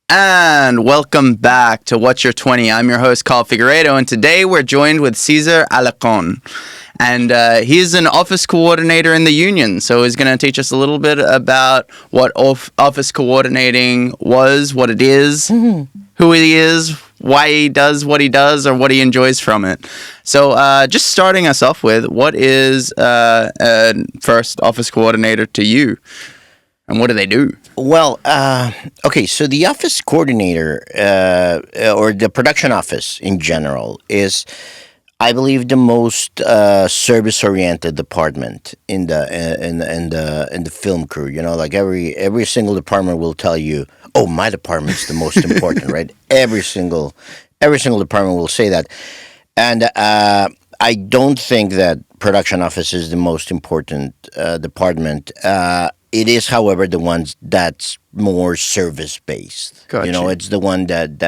And welcome back to What's Your 20. I'm your host, Carl Figueredo, and today we're joined with Cesar Alarcon. And he's an office coordinator in the union, so he's going to teach us a little bit about what office coordinating was, what it is, who he is, why he does what he does, or what he enjoys from it. So just starting us off with, what is first office coordinator to you? And what do they do? Well, okay, so the office coordinator or the production office in general is, I believe, the most service-oriented department in the film crew. You know, like every single department will tell you, "Oh, my department's the most important," right? Every single department will say that, and I don't think that production office is the most important department. It is, however, the one that's more service-based. Gotcha. You know, it's the one that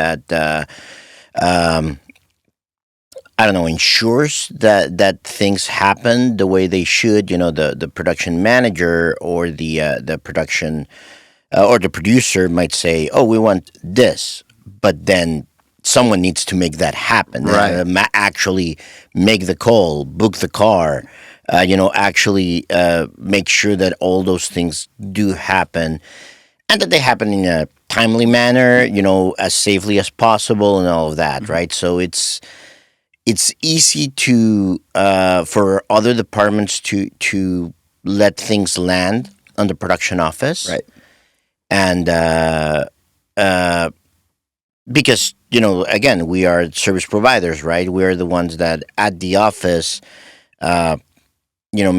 I don't know, ensures that things happen the way they should. You know, the production manager or the production or the producer might say, "Oh, we want this," but then someone needs to make that happen. Right. Actually make the call, book the car. Actually make sure that all those things do happen and that they happen in a timely manner, you know, as safely as possible and all of that, right? So it's easy to for other departments to let things land on the production office. Right. And because, you know, again, we are service providers, right? We're the ones that at the office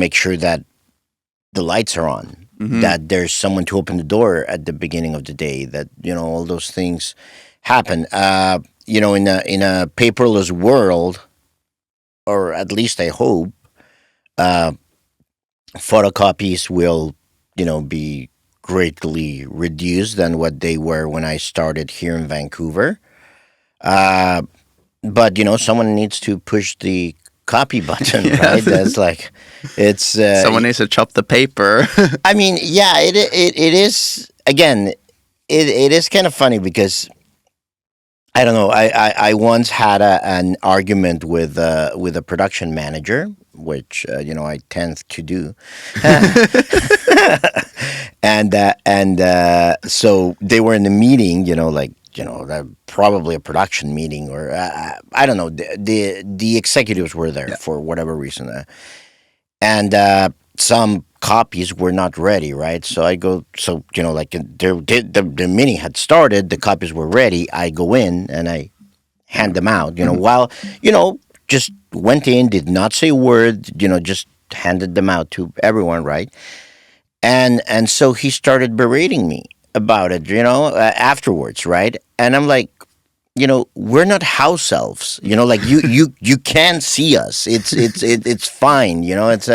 make sure that the lights are on, that there's someone to open the door at the beginning of the day, that, you know, all those things happen. In a paperless world, or at least I hope, photocopies will, you know, be greatly reduced than what they were when I started here in Vancouver. But, you know, someone needs to push the copy button, right? That's like, it's someone needs to chop the paper. I mean, yeah, it is. Again, it is kind of funny because I don't know. I once had an argument with a production manager, which I tend to do, and so they were in a meeting, probably a production meeting, or I don't know. The executives were there for whatever reason, and some copies were not ready, right? So I go, the meeting had started, the copies were ready. I go in and I hand them out. While just went in, did not say a word. Just handed them out to everyone, right? And so he started berating me about it, afterwards, right? And I'm like, we're not house elves, like you can see us. It's fine, it's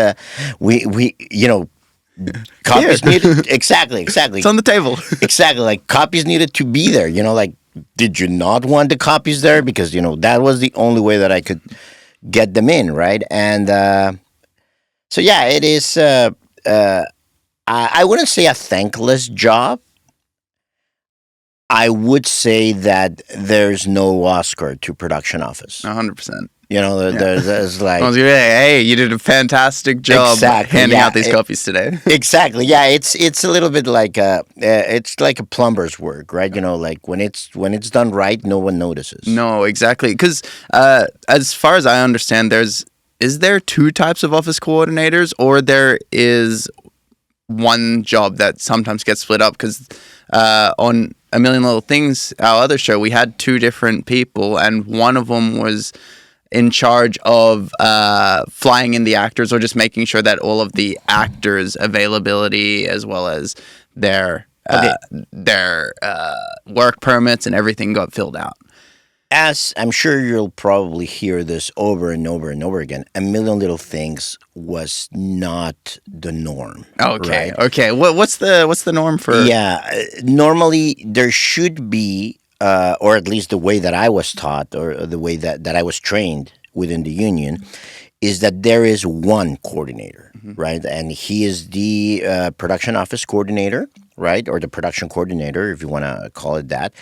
copies needed. Exactly. It's on the table. Exactly. Like copies needed to be there, like, did you not want the copies there? Because, that was the only way that I could get them in. Right. And, so yeah, it is, I wouldn't say a thankless job. I would say that there's no Oscar to production office. 100%. There's like, hey, you did a fantastic job handing out these copies today. Exactly. Yeah, it's a little bit like it's like a plumber's work, right? Like when it's done right, no one notices. No, exactly. Because as far as I understand, is there two types of office coordinators, or there is one job that sometimes gets split up? Because on A Million Little Things, our other show, we had two different people, and one of them was in charge of flying in the actors, or just making sure that all of the actors' availability, as well as their work permits and everything, got filled out. As I'm sure you'll probably hear this over and over and over again, A Million Little Things was not the norm. Okay. Right? Okay. What's the norm for? Yeah. Normally, there should be, or at least the way that I was taught, or the way that I was trained, within the union is that there is one coordinator, Hmm. right? And he is the production office coordinator, right? Or the production coordinator, if you want to call it that.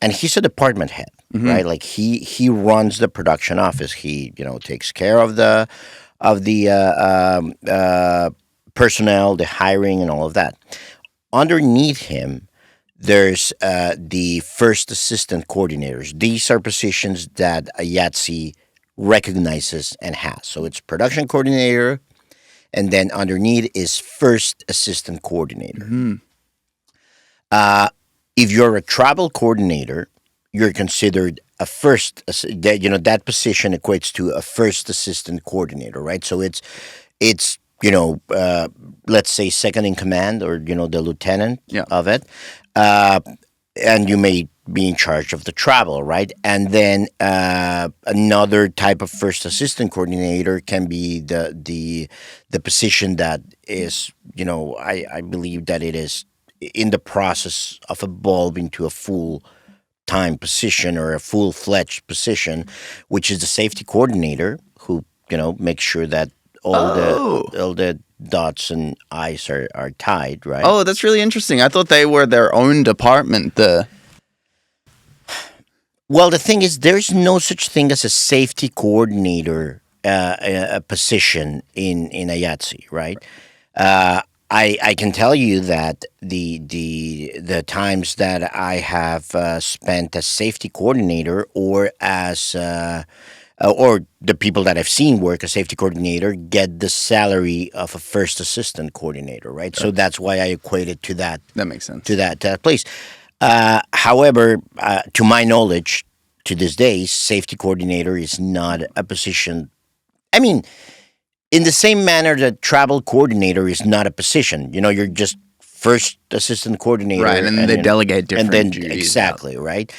And he's a department head, Hmm. right? Like he runs the production office. He takes care of the personnel, the hiring, and all of that. Underneath him, there's the first assistant coordinators. These are positions that IATSE recognizes and has. So it's production coordinator, and then underneath is first assistant coordinator. Hmm. Uh, if you're a travel coordinator, you're considered a that position equates to a first assistant coordinator, right? So it's let's say second in command, or the lieutenant Yeah. of it, uh, and you may be in charge of the travel, right? And then another type of first assistant coordinator can be the position that is, I believe that it is in the process of evolving to a full time position or a full fledged position, which is the safety coordinator, who makes sure that all the Oh. all the dots and i's are tied, right? Oh, that's really interesting. I thought they were their own department. Well, the thing is, there's no such thing as a safety coordinator a position in IATSE, right? I can tell you that the times that I have spent as safety coordinator, or the people that I've seen work as safety coordinator, get the salary of a first assistant coordinator, right? So that's why I equate it to that That makes sense. to that place. However, to my knowledge, to this day, safety coordinator is not a position. I mean, in the same manner that travel coordinator is not a position. You're just first assistant coordinator, Right, and they delegate different and then duties out. exactly, right.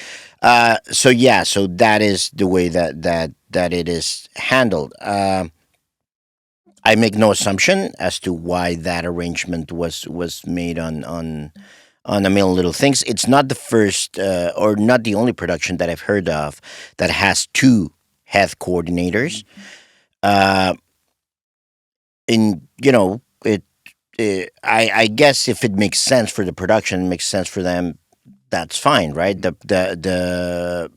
So yeah, so that is the way that it is handled. I make no assumption as to why that arrangement was made on A Million Little Things. It's not the first or not the only production that I've heard of that has two head coordinators. Uh, in I guess if it makes sense for the production, it makes sense for them. That's fine, right? The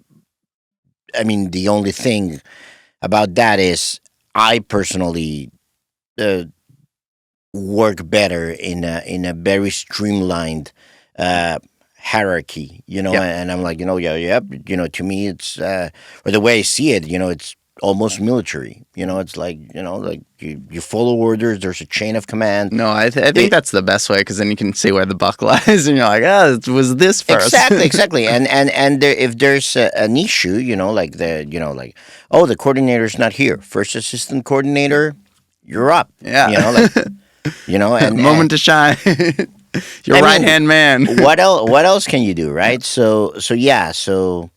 I mean, the only thing about that is I personally uh, work better in a very streamlined uh, hierarchy, Yep. and I'm like, yeah, to me, it's or the way I see it, it's almost military. It's like you follow orders. There's a chain of command. No, I think It, that's the best way, because then you can see where the buck lies, and you're like, it was this first. exactly, and if there's an issue, like, oh, the coordinator's not here. First assistant coordinator, you're up. Yeah. Like, and Moment to shine. Your I right mean, hand man. what else? What else can you do, right? So yeah, so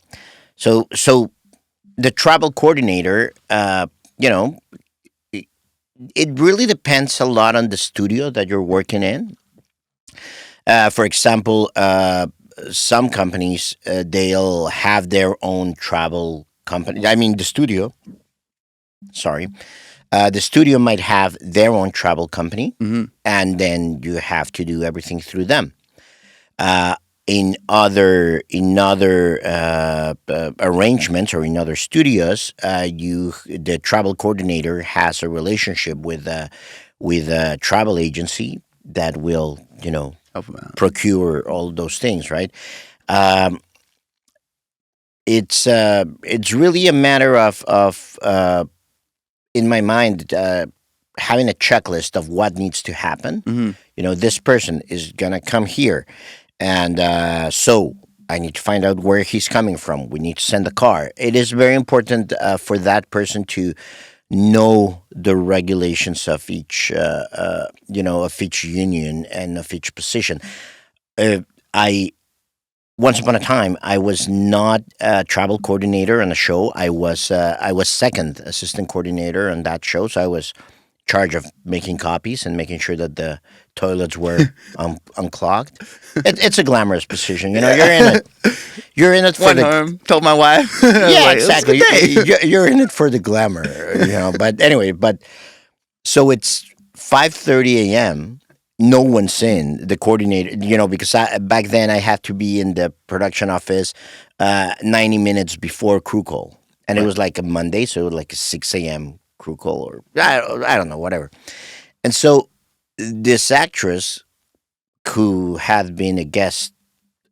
the travel coordinator, it, it really depends a lot on the studio that you're working in. For example, some companies they'll have their own travel company. I mean, the studio. Sorry, the studio might have their own travel company, Hmm. and then you have to do everything through them. Uh, in other arrangements, or in other studios, the travel coordinator has a relationship with a travel agency that will Oh, wow. procure all those things, right? Um, it's really a matter of in my mind, having a checklist of what needs to happen. Hmm. This person is gonna come here, and so I need to find out where he's coming from. We need to send a car. It is very important for that person to know the regulations of each union and of each position. I Once upon a time, I was not a travel coordinator on a show. I was second assistant coordinator on that show, so I was charge of making copies and making sure that the toilets were unclogged. It's a glamorous position. You know, you're in it. You're in it for Went the home, told my wife. I was yeah, like, it was a exactly. good day. You're in it for the glamour. You know, but anyway, but so it's 5:30 a.m. No one's in the coordinator. You know, because back then I had to be in the production office 90 minutes before crew call, and it Right. was like a Monday, so it was like a 6 a.m. crew call, or I don't know, whatever. And so this actress who had been a guest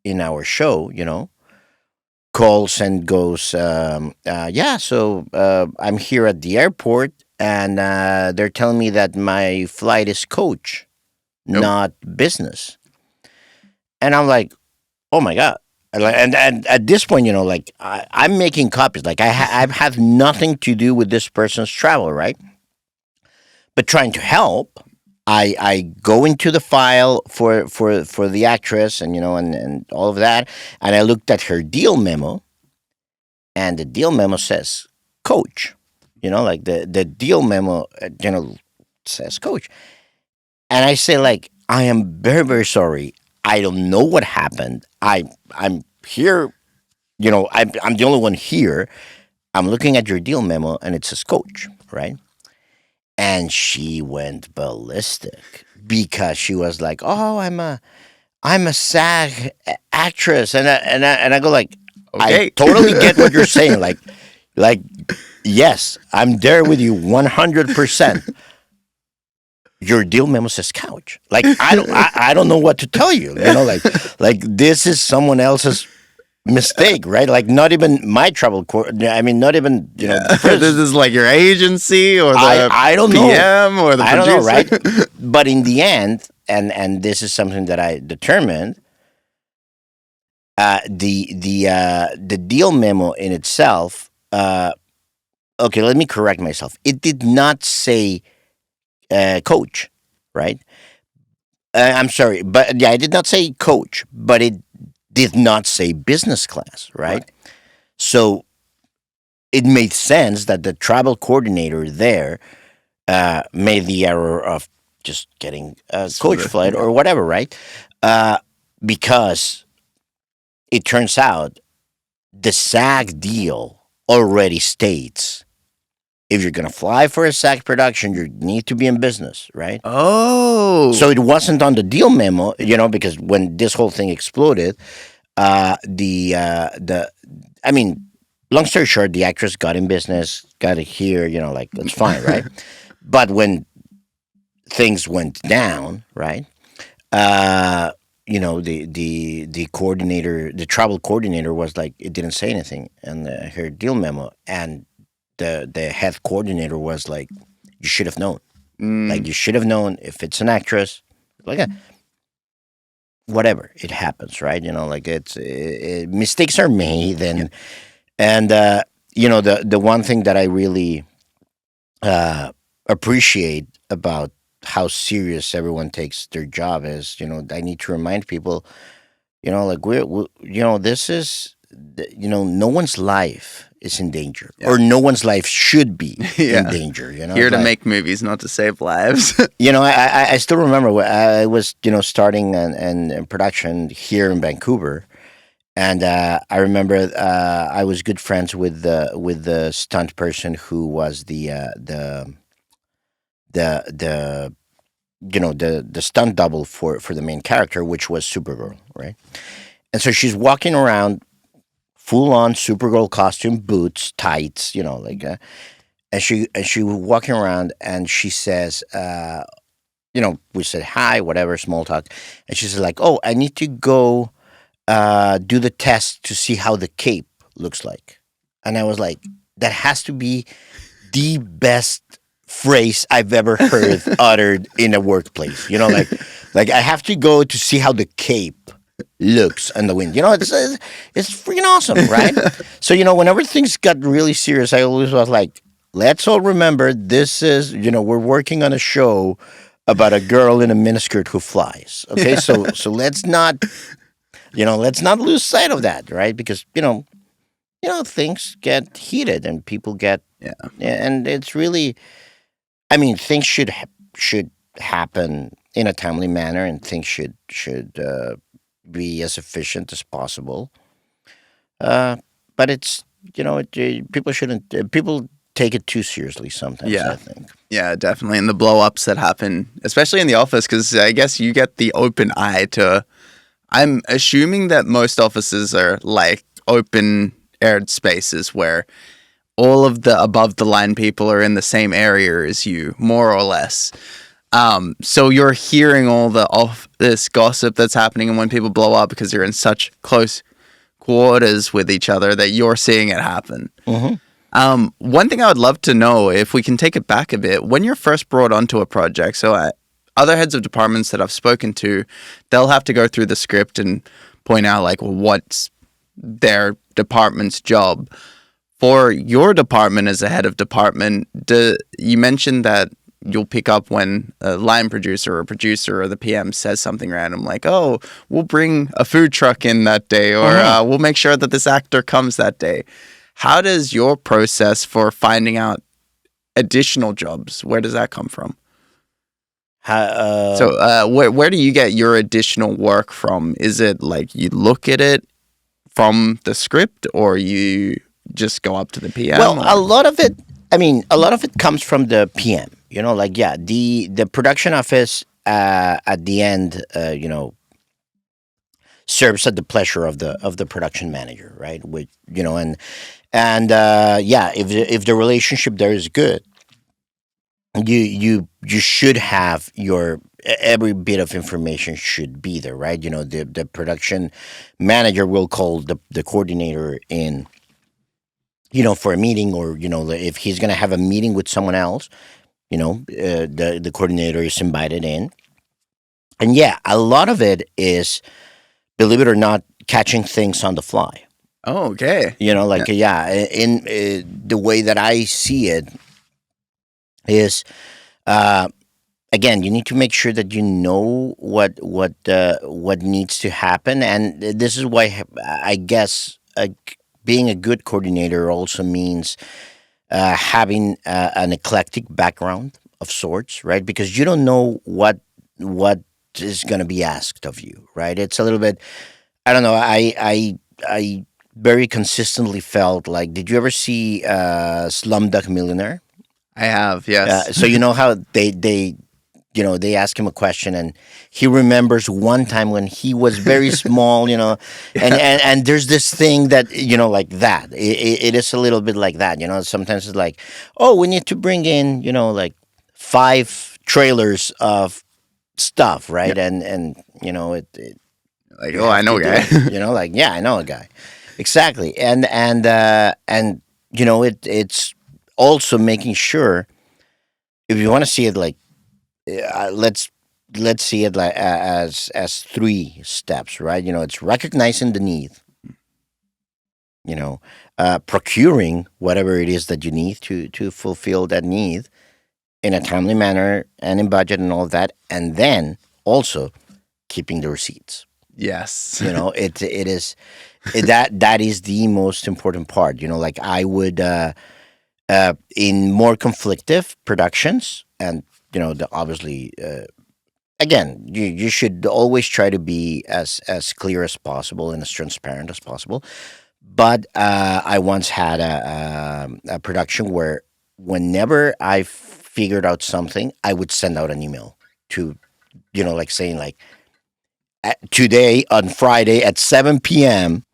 in our show, you know, calls and goes, yeah, so I'm here at the airport, and they're telling me that my flight is coach, Oh, not business. And I'm like, oh my God. And at this point, you know, like I'm making copies. Like I have nothing to do with this person's travel, right? But trying to help, I go into the file for the actress, and you know, and all of that, and I looked at her deal memo, and the deal memo says coach. You know, like the deal memo, you know, says coach. And I say, like, I am very, very sorry. I don't know what happened. I'm here, you know, I'm the only one here. I'm looking at your deal memo and it says coach, right? And she went ballistic because she was like, "Oh, I'm a SAG actress," and I go like, "I okay. totally get what you're saying. Like, yes, I'm there with you 100%. Your deal memo says couch. Like, I don't know what to tell you. You know, like this is someone else's mistake, right? Like, not even my travel court. I mean, not even you know the Yeah. This person. is like your agency or the I don't know. PM or the I don't know, producer. right? But in the end, and this is something that I determined. The deal memo in itself. Okay, let me correct myself. It did not say coach, right? I'm sorry, but yeah, I did not say coach, but it did not say business class, right? Right. So it made sense that the travel coordinator there made the error of just getting a Just for coach the flight yeah. or whatever, right? Uh, because it turns out the SAG deal already states if you're going to fly for a SAG production, you need to be in business, right? Oh. So it wasn't on the deal memo, you know, because when this whole thing exploded, the I mean, long story short, the actress got in business, got it here, you know, like that's fine, right? But when things went down, right? Uh, you know, the coordinator, the travel coordinator was like, it didn't say anything, and her deal memo, and the head coordinator was like, you should have known, like Mm, you should have known if it's an actress, like whatever, it happens, right? You know, like mistakes are made, yeah. and you know, the one thing that I really uh, appreciate about how serious everyone takes their job is, you know, I need to remind people, you know, like you know, this is, you know, no one's life is in danger, Yeah. or no one's life should be in Yeah. danger. You know, Here it's to like, make movies, not to save lives. you know, I still remember when I was, you know, starting an production here in Vancouver. And I remember I was good friends with the stunt person who was the you know, the stunt double for the main character, which was Supergirl, right? And so she's walking around full on Supergirl costume, boots, tights, you know, like, and she was walking around, and she says, you know, we said hi, whatever, small talk, and she says like, oh, I need to go do the test to see how the cape looks like, and I was like, that has to be the best phrase I've ever heard uttered in a workplace. You know, like I have to go to see how the cape looks on the wind. You know, it's freaking awesome, right? So you know, whenever things got really serious, I always was like, let's all remember this is, you know, we're working on a show about a girl in a miniskirt who flies. Okay, Yeah. so let's not, you know, let's not lose sight of that, right? Because you know, things get heated and people get, Yeah. and it's really I mean, things should happen in a timely manner, and things should be as efficient as possible. Uh, but it's people shouldn't people take it too seriously sometimes, I Yeah. think. Yeah, definitely. And the blow ups that happen, especially in the office, because I guess you get the open eye to. I'm assuming that most offices are like open aired spaces where all of the above the line people are in the same area as you, more or less. So you're hearing all the off this gossip that's happening, and when people blow up because you're in such close quarters with each other that you're seeing it happen. Hmm. One thing I would love to know, if we can take it back a bit, when you're first brought onto a project, other heads of departments that I've spoken to, they'll have to go through the script and point out like what's their department's job. For your department as a head of department, you mentioned that you'll pick up when a line producer or producer or the PM says something random like, "Oh, we'll bring a food truck in that day," or Hmm. "We'll make sure that this actor comes that day." How does your process for finding out additional jobs? Where does that come from? So, where do you get your additional work from? Is it like you look at it from the script, or you just go up to the PM? Well, Or? a lot of it. I mean, a lot of it comes from the PM. Like yeah, the production office at the end, serves at the pleasure of the production manager, right? Which and yeah, if the relationship there is good, you should have your every bit of information should be there, right? The production manager will call the coordinator in, for a meeting, or if he's going to have a meeting with someone else, the coordinator is invited in. And yeah, a lot of it is, believe it or not, catching things on the fly. Oh, okay. Yeah. Like yeah, in the way that I see it is, uh, again, you need to make sure that you know what needs to happen, and this is why I guess being a good coordinator also means having an eclectic background of sorts, right? Because you don't know what is going to be asked of you, right? It's a little bit. I don't know. I very consistently felt like. Did you ever see Slumdog Millionaire? I have, yes. So you know how they ask him a question, and he remembers one time when he was very small, and Yeah. and there's this thing that, like that, it is a little bit like that, sometimes it's like, oh, we need to bring in, like 5 trailers of stuff, Yeah. right? And Like, you oh, I have know, to do guy. it, like, yeah, I know a guy, exactly. And it's also making sure, if you want to see it like, let's see it like as 3 steps, right? It's recognizing the need, procuring whatever it is that you need to fulfill that need in a timely manner and in budget and all of that, and then also keeping the receipts. Yes. It is that is the most important part. Like I would, in more conflictive productions, and obviously, again, you should always try to be as clear as possible and as transparent as possible. But I once had a production where, whenever I figured out something, I would send out an email to, like saying like, today on Friday at 7 p.m.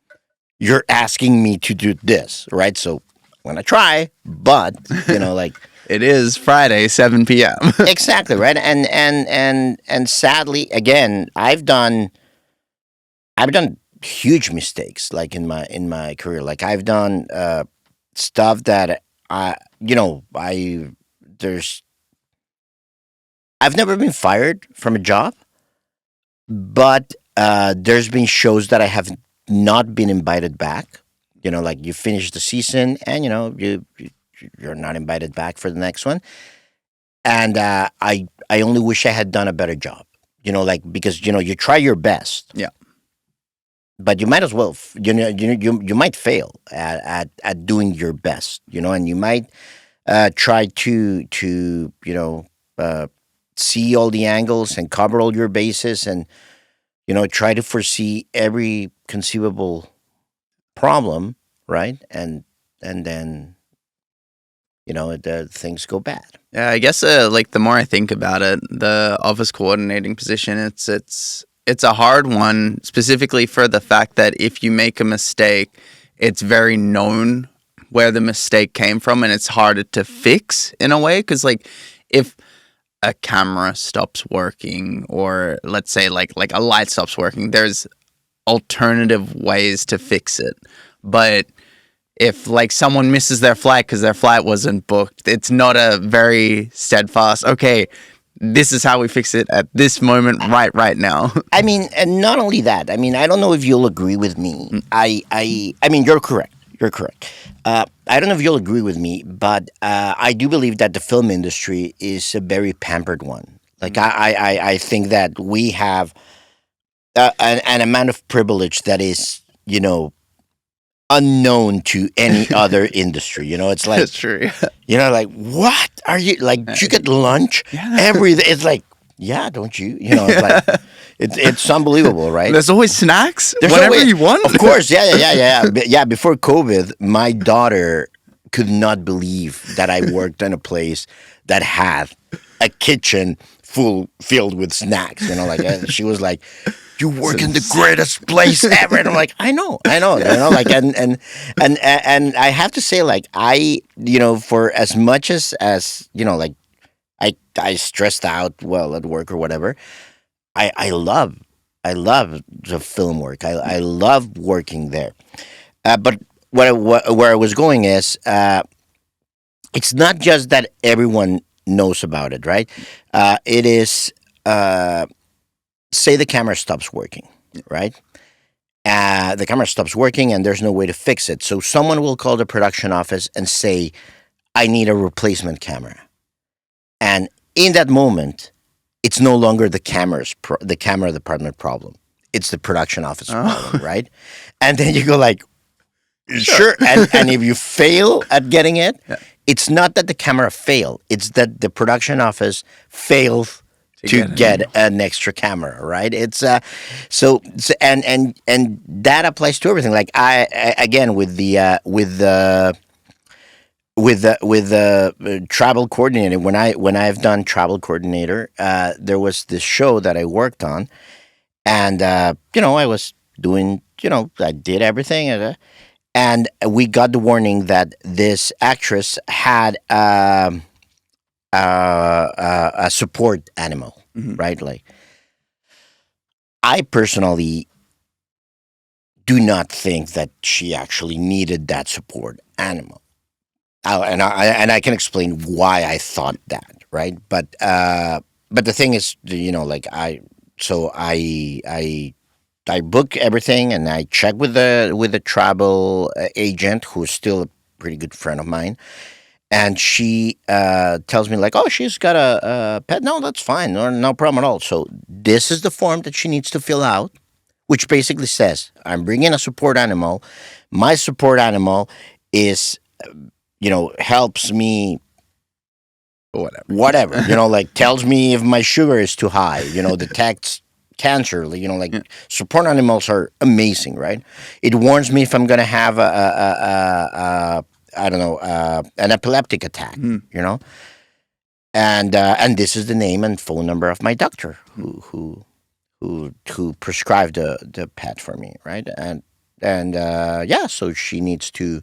you're asking me to do this, right? So I'm gonna try, but like, It is Friday, 7 p.m. exactly, right. And sadly, again, I've done huge mistakes, like in my career. Like I've done stuff that I there's I've never been fired from a job, but there's been shows that I have not been invited back. Like you finish the season, and you're not invited back for the next one. And I only wish I had done a better job. Like, because you try your best, Yeah. but you might as well you might fail at doing your best, and you might try to uh, see all the angles and cover all your bases, and try to foresee every conceivable problem, right? And then the things go bad. Yeah, I guess like the more I think about it, the office coordinating position, it's a hard one, specifically for the fact that if you make a mistake, it's very known where the mistake came from, and it's harder to fix in a way. Because like if a camera stops working, or let's say like a light stops working, there's alternative ways to fix it. But if like someone misses their flight because their flight wasn't booked, it's not a very steadfast, okay, this is how we fix it at this moment, right now. I mean, and not only that. I mean, I don't know if you'll agree with me. I mean, you're correct. You're correct. I don't know if you'll agree with me, but I do believe that the film industry is a very pampered one. Like I think that we have an amount of privilege that is, unknown to any other industry. It's like, That's true. like, what are you like? Do you get lunch Yeah. every day? It's like, yeah, don't you? It's like, it's unbelievable, right? There's always snacks There's whenever always- you want. Of course, yeah. Yeah, before COVID, my daughter could not believe that I worked in a place that had a kitchen filled with snacks. Like she was like, "You work in the greatest place ever," and I'm like, "I know." Like, and I have to say, like, for as much as like, I stressed out well at work or whatever. I love the film work. I love working there. But where I was going is, it's not just that everyone knows about it, right? It is, say the camera stops working, right? The camera stops working and there's no way to fix it. So someone will call the production office and say, "I need a replacement camera." And in that moment, it's no longer the camera department problem. It's the production office problem, right? And then you go like, sure. And if you fail at getting it, it's not that the camera failed. It's that the production office failed to get an extra camera, right? It's and that applies to everything. Like I again with the travel coordinator, when I've done travel coordinator, there was this show that I worked on, and I was doing, I did everything, and we got the warning that this actress had a support animal, right? Like, I personally do not think that she actually needed that support animal. And I can explain why I thought that, right? But the thing is, like I book everything and I check with the travel agent, who's still a pretty good friend of mine, and she tells me like, "Oh, she's got a pet. No, that's fine, no problem at all." So this is the form that she needs to fill out, which basically says, "I'm bringing a support animal. My support animal is." Helps me, whatever, like tells me if my sugar is too high, detects cancer, like support animals are amazing, right? It warns me if I'm going to have I don't know, an epileptic attack, and this is the name and phone number of my doctor who prescribed the pet for me, right? And yeah, so she needs to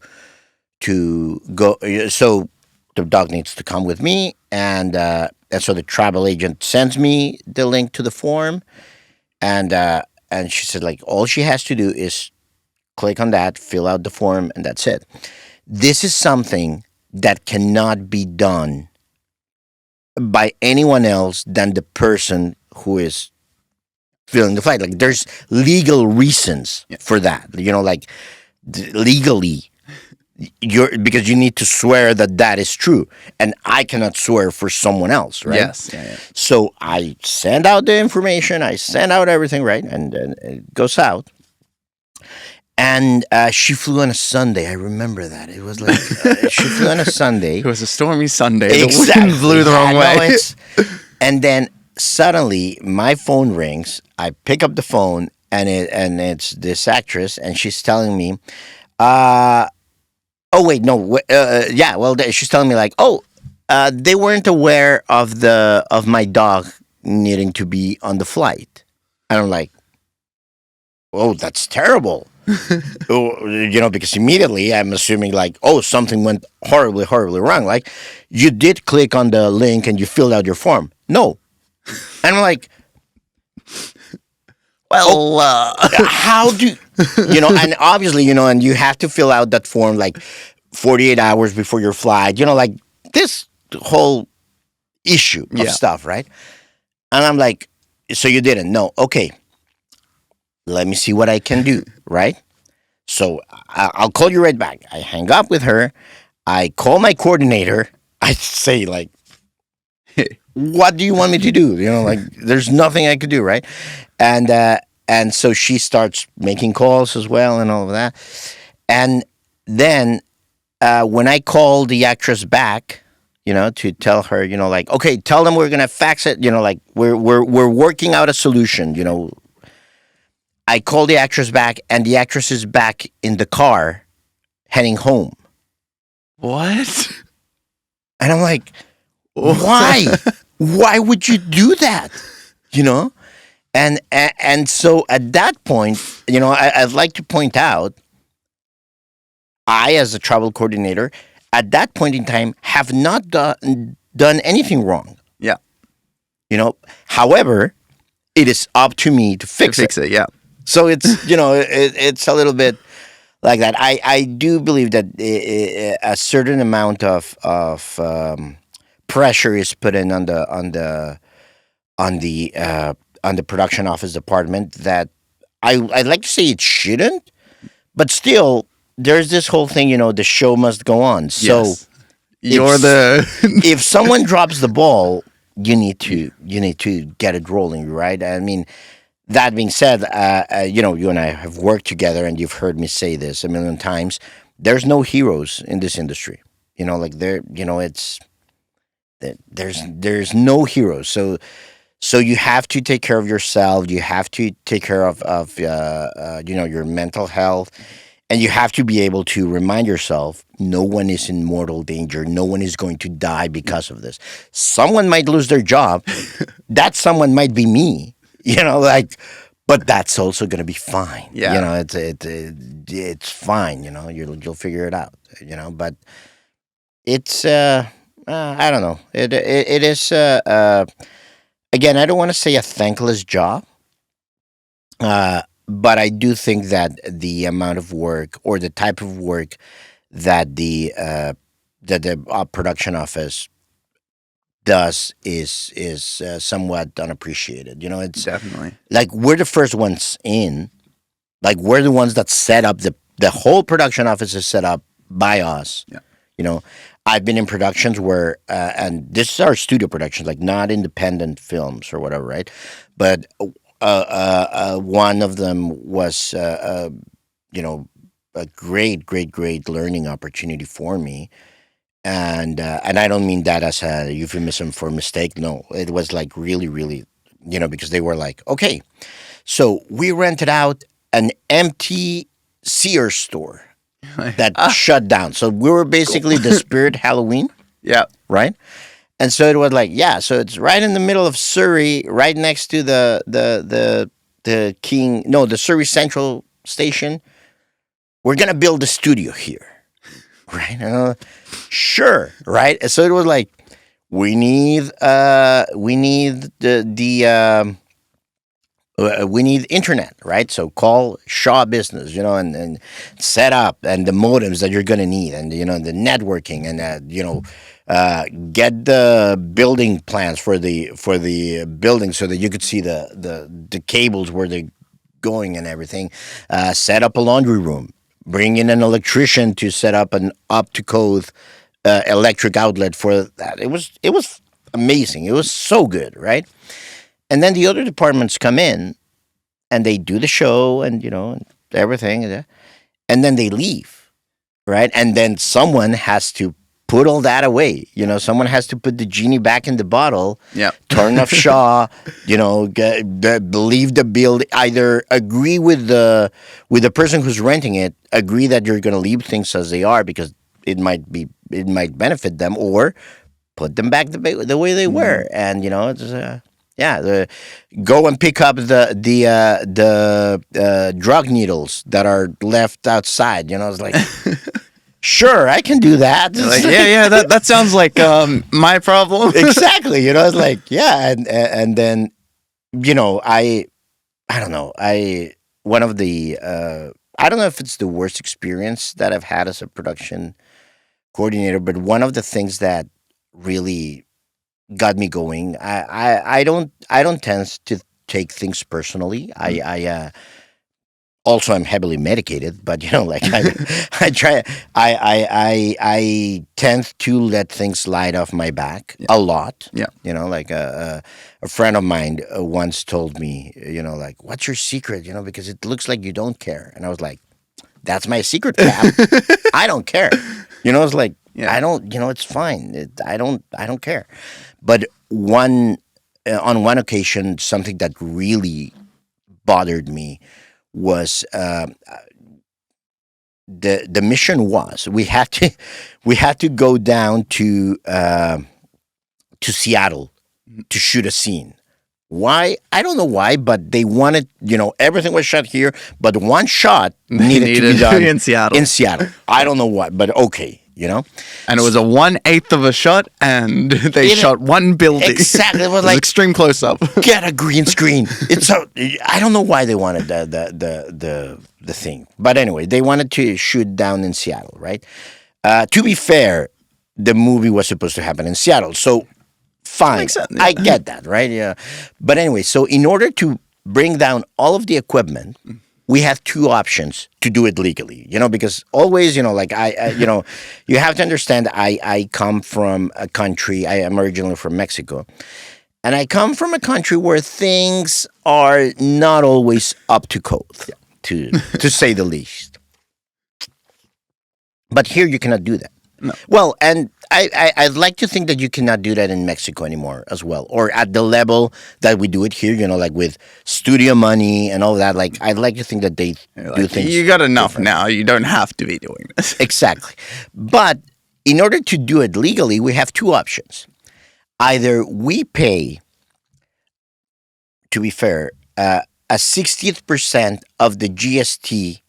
go. So the dog needs to come with me, and so the travel agent sends me the link to the form, and she said like all she has to do is click on that, fill out the form, and that's it. This is something that cannot be done by anyone else than the person who is filling the flight. Like there's legal reasons for that. Like legally. Because you need to swear that is true, and I cannot swear for someone else, right? Yes. Yeah. So I send out the information, I send out everything, right, and it goes out, and she flew on a Sunday. I remember that. It was like she flew on a It Sunday. was a stormy Sunday. The wind Exactly. blew the Yeah, wrong no, way. and then suddenly my phone rings. I pick up the phone, and it's this actress, and she's telling me, uh, "Oh wait, no, yeah, well, she's telling me like, oh, they weren't aware of my dog needing to be on the flight," and I'm like, "Oh, that's terrible." Oh, because immediately I'm assuming like, oh, something went horribly, horribly wrong. Like, you did click on the link and you filled out your form. No, and I'm like, oh, Well, how do and obviously, and you have to fill out that form like 48 hours before your flight. Like this whole issue of yeah. stuff, right? And I'm like, so you didn't? No, okay. Let me see what I can do, right? So I'll call you right back. I hang up with her. I call my coordinator. I say like, what do you want me to do? Like there's nothing I could do, right? And so she starts making calls as well and all of that. And then when I call the actress back, to tell her, like, okay, tell them we're gonna fax it, like we're working out a solution. I call the actress back, and the actress is back in the car heading home. What? And I'm like, why? Why would you do that? And so at that point, I'd like to point out, I, as a travel coordinator, at that point in time, have not done anything wrong. Yeah. However, it is up to me to fix Fix it. Yeah. So it's it's a little bit like that. I do believe that a certain amount of pressure is put in on the production office department that I'd like to say it shouldn't, but still there's this whole thing. The show must go on. So Yes. You're if the if someone drops the ball, you need to get it rolling, right? I mean, that being said, you and I have worked together, and you've heard me say this a million times. There's no heroes in this industry. Like there's no heroes. So you have to take care of yourself. You have to take care of your mental health, and you have to be able to remind yourself no one is in mortal danger. No one is going to die because of this. Someone might lose their job. That someone might be me. But that's also going to be fine. Yeah. It's fine. You'll figure it out. But it's I don't know. It is again. I don't want to say a thankless job. But I do think that the amount of work or the type of work that the production office does is somewhat unappreciated. It's definitely. like we're the first ones in. Like we're the ones that set up the whole production office is set up by us. Yeah. You know, I've been in productions where, and this is our studio productions, like not independent films or whatever, right? But one of them was, a great, great, great learning opportunity for me. And I don't mean that as a euphemism for mistake. No, it was like really, really, because they were like, okay, so we rented out an empty Sears store that shut down. So we were basically the Spirit Halloween, Yeah. right? And so it was like, yeah, so it's right in the middle of Surrey, right next to the Surrey Central Station. We're gonna build a studio here, right? Sure, right? And so it was like, we need we need internet, right? So call Shaw Business, and set up and the modems that you're gonna need, and the networking, and get the building plans for the building so that you could see the cables where they're going and everything. Set up a laundry room. Bring in an electrician to set up an up to code electric outlet for that. It was amazing. It was so good, right? And then the other departments come in and they do the show and and everything. and then they leave, right? And then someone has to put all that away. Someone has to put the genie back in the bottle, Yeah. turn off Shaw, leave the build, either agree with the person who's renting it, agree that you're going to leave things as they are because it might benefit them, or put them back the way they were. And it's yeah, go and pick up the drug needles that are left outside. It's like, sure, I can do that. Like, yeah, that sounds like my problem. Exactly. It's like, yeah, and then I don't know. One of the I don't know if it's the worst experience that I've had as a production coordinator, but one of the things that really got me going. I don't tend to take things personally. I also I'm heavily medicated, but like I try. I tend to let things slide off my back Yeah. a lot. Yeah. Like a friend of mine once told me, like, what's your secret? Because it looks like you don't care, and I was like, that's my secret, Cap. I don't care. It's like, Yeah. I don't. It's fine. I don't care. But on one occasion, something that really bothered me was the mission was we had to go down to Seattle to shoot a scene. Why? I don't know why, but they wanted, everything was shot here, but one shot needed to be done in Seattle. in Seattle. I don't know why, but okay, And it was a 1/8 of a shot, and they shot one building. Exactly. It was It was like, extreme close up. get a green screen. I don't know why they wanted the thing, but anyway, they wanted to shoot down in Seattle, right? To be fair, the movie was supposed to happen in Seattle, so fine. Makes sense, I yeah. get that, right? Yeah. But anyway, so in order to bring down all of the equipment, we have two options to do it legally, because always, like you have to understand, I come from a country, I am originally from Mexico, and I come from a country where things are not always up to code, to say the least. But here you cannot do that. No. Well, and I'd like to think that you cannot do that in Mexico anymore as well, or at the level that we do it here. Like with studio money and all that. Like, I'd like to think that they do things. You got enough different. now. You don't have to be doing this. Exactly. But in order to do it legally, we have two options. Either we pay, to be fair, a 60th% of the GST.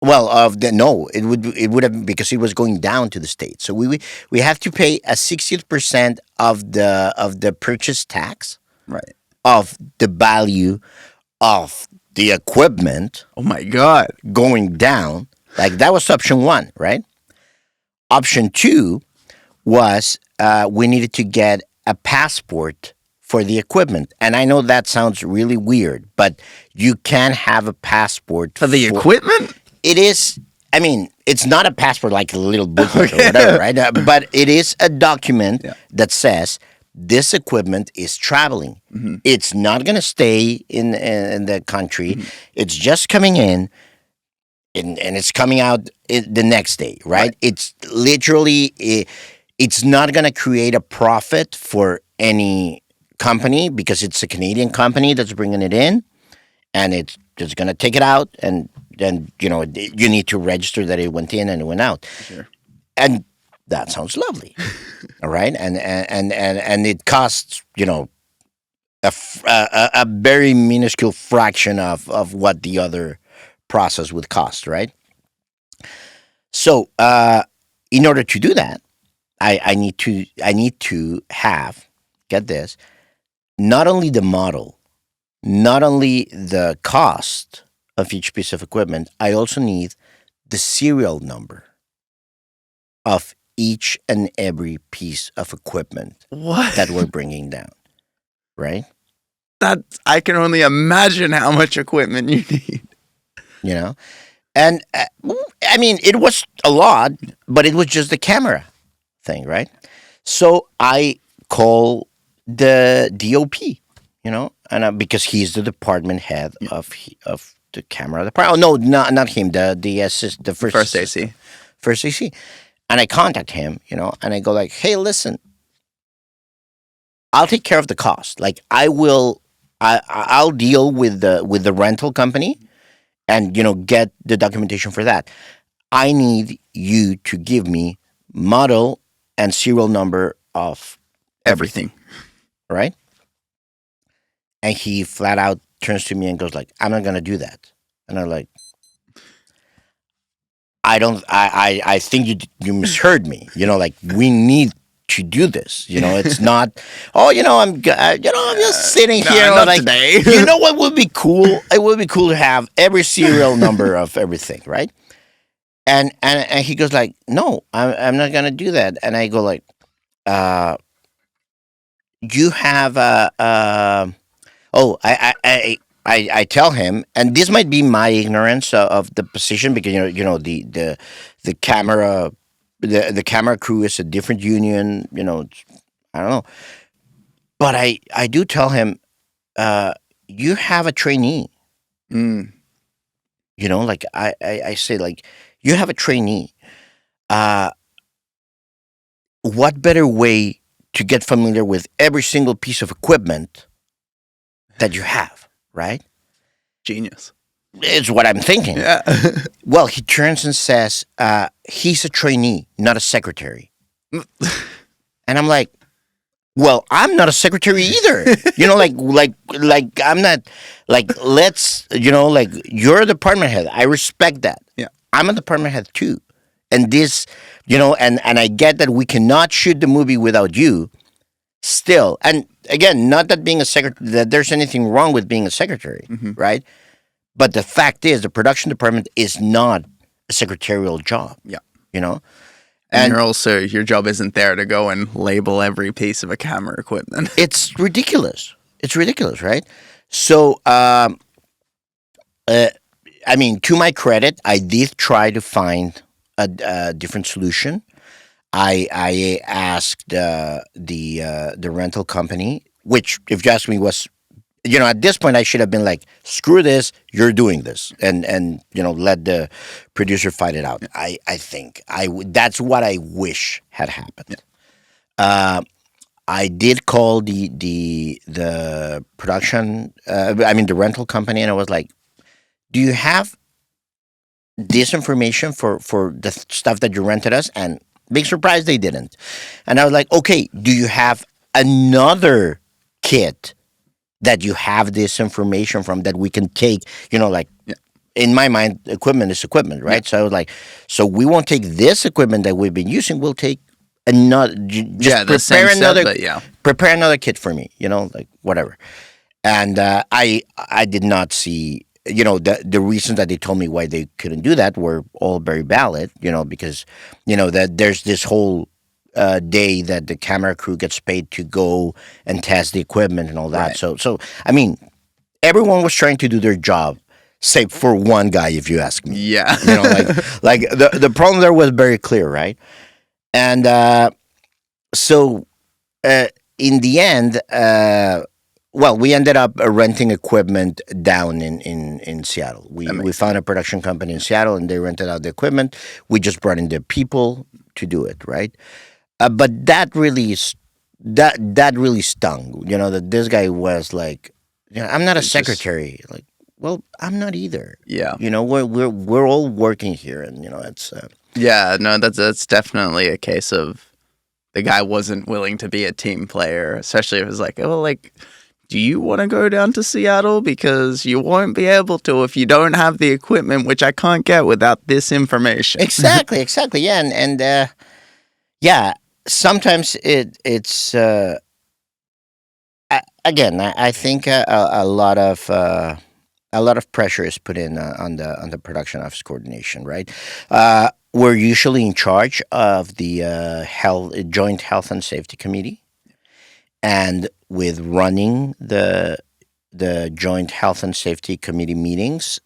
Well, it would have, because it was going down to the state. So we have to pay a 60th% of the purchase tax Right. of the value of the equipment Oh my God. going down. Like, that was option one, right? Option two was we needed to get a passport for the equipment. And I know that sounds really weird, but you can have a passport For the equipment? It is. I mean, it's not a passport like a little booklet or whatever, right? But it is a document that says this equipment is traveling. It's not going to stay in the country. It's just coming in, and it's coming out the next day, right? It's literally. It's not going to create a profit for any company because it's a Canadian company that's bringing it in, and it's just going to take it out, and then you need to register that it went in and it went out. Sure. And that sounds lovely. All right, and it costs a very minuscule fraction of what the other process would cost, right? So in order to do that, I need to have, get this, not only the model, not only the cost of each piece of equipment, I also need the serial number of each and every piece of equipment What? that we're bringing down, right? That I can only imagine how much equipment you need. And I mean, it was a lot, but it was just the camera thing, right? So I call the DOP, and because he's the department head of the camera department. Oh no, not him. The first First assistant, AC. first AC, and I contact him, and I go like, hey, listen, I'll take care of the cost. Like I will, I'll deal with the rental company, and get the documentation for that. I need you to give me model and serial number of everything, Everything. right? And he flat out turns to me and goes like, I'm not gonna do that. And I'm like, I don't I think you misheard me. Like we need to do this. It's not, oh, I'm just sitting No, here not like, today. what would be cool? It would be cool to have every serial number of everything, right? And he goes like, no, I'm not gonna do that. And I go like, uh you have oh, I tell him, and this might be my ignorance of the position, because the camera, the camera crew is a different union. I don't know, but I do tell him, you have a trainee. Mm, Like I say, like, you have a trainee. Uh, what better way to get familiar with every single piece of equipment that you have, right? genius. Is what I'm thinking. Yeah. Well, he turns and says, he's a trainee, not a secretary. And I'm like, well, I'm not a secretary either. Like I'm not, like, let's, like, you're a department head. I respect that. Yeah. I'm a department head too. And this, and I get that we cannot shoot the movie without you still. And again, not that being a secretary, that there's anything wrong with being a secretary, right? But the fact is, the production department is not a secretarial job. Yeah. And And your job isn't there to go and label every piece of a camera equipment. it's ridiculous. It's ridiculous, right? So, I mean, to my credit, I did try to find a different solution. I asked the rental company, which, if you ask me, was, at this point I should have been like, screw this, you're doing this, and let the producer fight it out. I think that's what I wish had happened. I did call the production, I mean the rental company, and I was like, do you have this information for the stuff that you rented us? And big surprise, they didn't. And I was like, okay, do you have another kit that you have this information from that we can take? Like, in my mind, equipment is equipment, right? So I was like, so we won't take this equipment that we've been using. We'll take another. Just the same prepare another. set, but yeah. Prepare another kit for me. Like, whatever. And I did not see. The reasons that they told me why they couldn't do that were all very valid. Because that there's this whole day that the camera crew gets paid to go and test the equipment and all that. Right. So I mean, everyone was trying to do their job, save for one guy, if you ask me. Yeah. Like the problem there was very clear, right? And so in the end, well, we ended up renting equipment down in Seattle. We found a production company in Seattle, and they rented out the equipment. We just brought in the people to do it, right? But that really that really stung. That this guy was like, I'm not a secretary. Like, well, I'm not either. Yeah. We're all working here, and it's. Yeah, no, that's definitely a case of the guy wasn't willing to be a team player, especially if it was like, oh, like, do you want to go down to Seattle? Because you won't be able to if you don't have the equipment, which I can't get without this information. Exactly. Yeah, and yeah, sometimes it's again, I think a lot of pressure is put in on the production office coordination, right? We're usually in charge of the joint health and safety committee, and with running the joint health and safety committee meetings,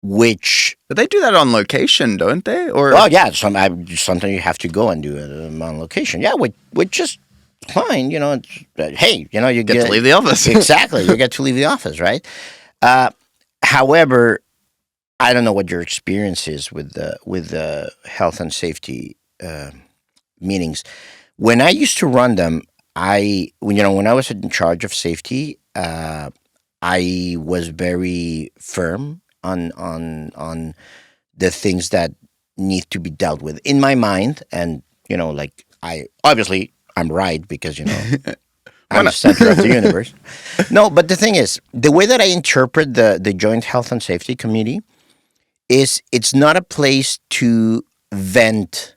which But they do that on location, don't they? Or yeah, sometimes you have to go and do it on location. Yeah, which is fine. Hey, you get to leave the office. Exactly, you get to leave the office, right? However, I don't know what your experience is with the health and safety meetings. When I used to run them, when I was in charge of safety, I was very firm on the things that need to be dealt with in my mind, and like I obviously I'm right because Why I'm the not? center of the universe. No, but the thing is, the way that I interpret the Joint Health and Safety Committee is it's not a place to vent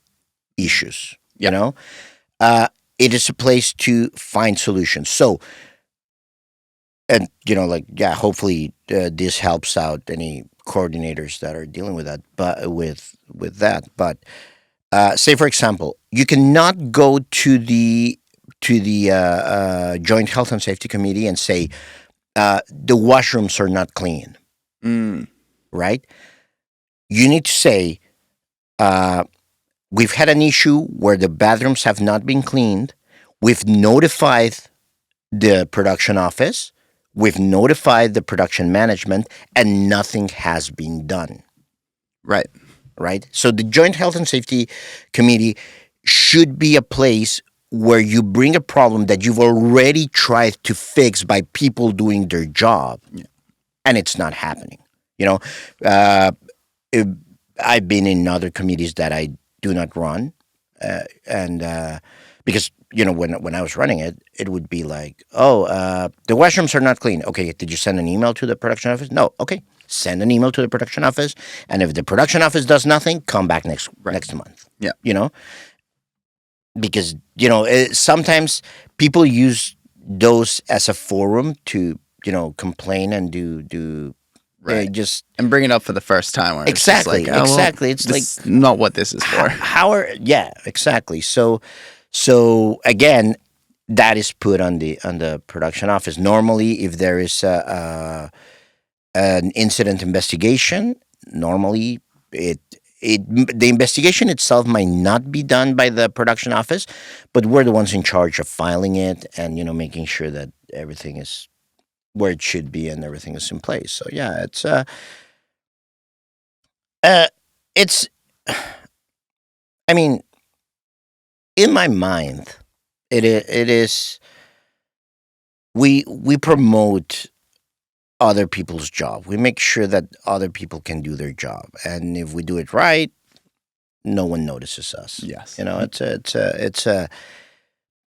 issues. You Yep. know, uh, it is a place to find solutions. So, and like yeah, hopefully this helps out any coordinators that are dealing with that, but with that. But say for example, you cannot go to the Joint Health and Safety Committee and say the washrooms are not clean, Mm, right? You need to say uh, we've had an issue where the bathrooms have not been cleaned. We've notified the production office. We've notified the production management, and nothing has been done. right. Right? So the Joint Health and Safety Committee should be a place where you bring a problem that you've already tried to fix by people doing their job, Yeah. and it's not happening. You know, uh, it- I've been in other committees that I do not run, and because when I was running it, it would be like, oh, the washrooms are not clean. Okay, did you send an email to the production office? No. Okay, send an email to the production office, and if the production office does nothing, come back Right. next month. Yeah. You know, because sometimes people use those as a forum to complain and do Right. just And bring it up for the first time where it's just like, exactly, oh, well, exactly. It's like this is not what this is for. how are yeah, exactly. So again, that is put on the production office. Normally, if there is an incident investigation, normally it the investigation itself might not be done by the production office, but we're the ones in charge of filing it and making sure that everything is where it should be and everything is in place. So yeah, uh it's I mean, in my mind, it is we promote other people's job. We make sure that other people can do their job, and if we do it right, no one notices us. Yes.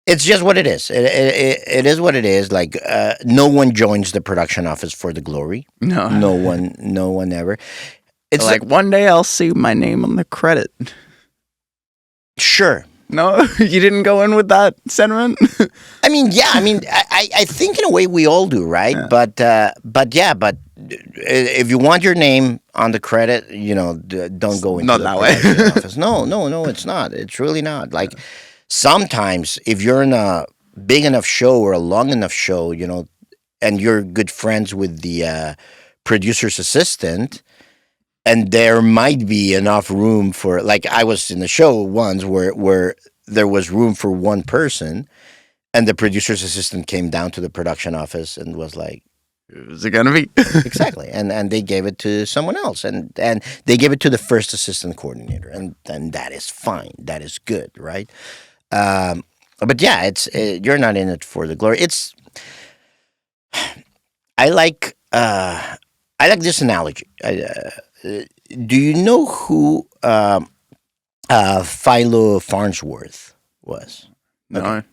It's just what it is. It is what it is. Like no one joins the production office for the glory. No. No one ever. It's Like one day I'll see my name on the credit. sure. No, you didn't go in with that sentiment. I mean, yeah. I mean, I think in a way we all do, right? Yeah. But if you want your name on the credit, don't go into Not the that way. production office. No, it's not. It's really not. Like sometimes, if you're in a big enough show or a long enough show, and you're good friends with the producer's assistant, and there might be enough room for, like, I was in the show once where there was room for one person, and the producer's assistant came down to the production office and was like, Is it gonna be? exactly, and they gave it to someone else, and they gave it to the first assistant coordinator, and that is fine, that is good, right? But yeah, it's you're not in it for the glory. It's I like uh, I like this analogy. Do you know who Philo Farnsworth was? Okay, No.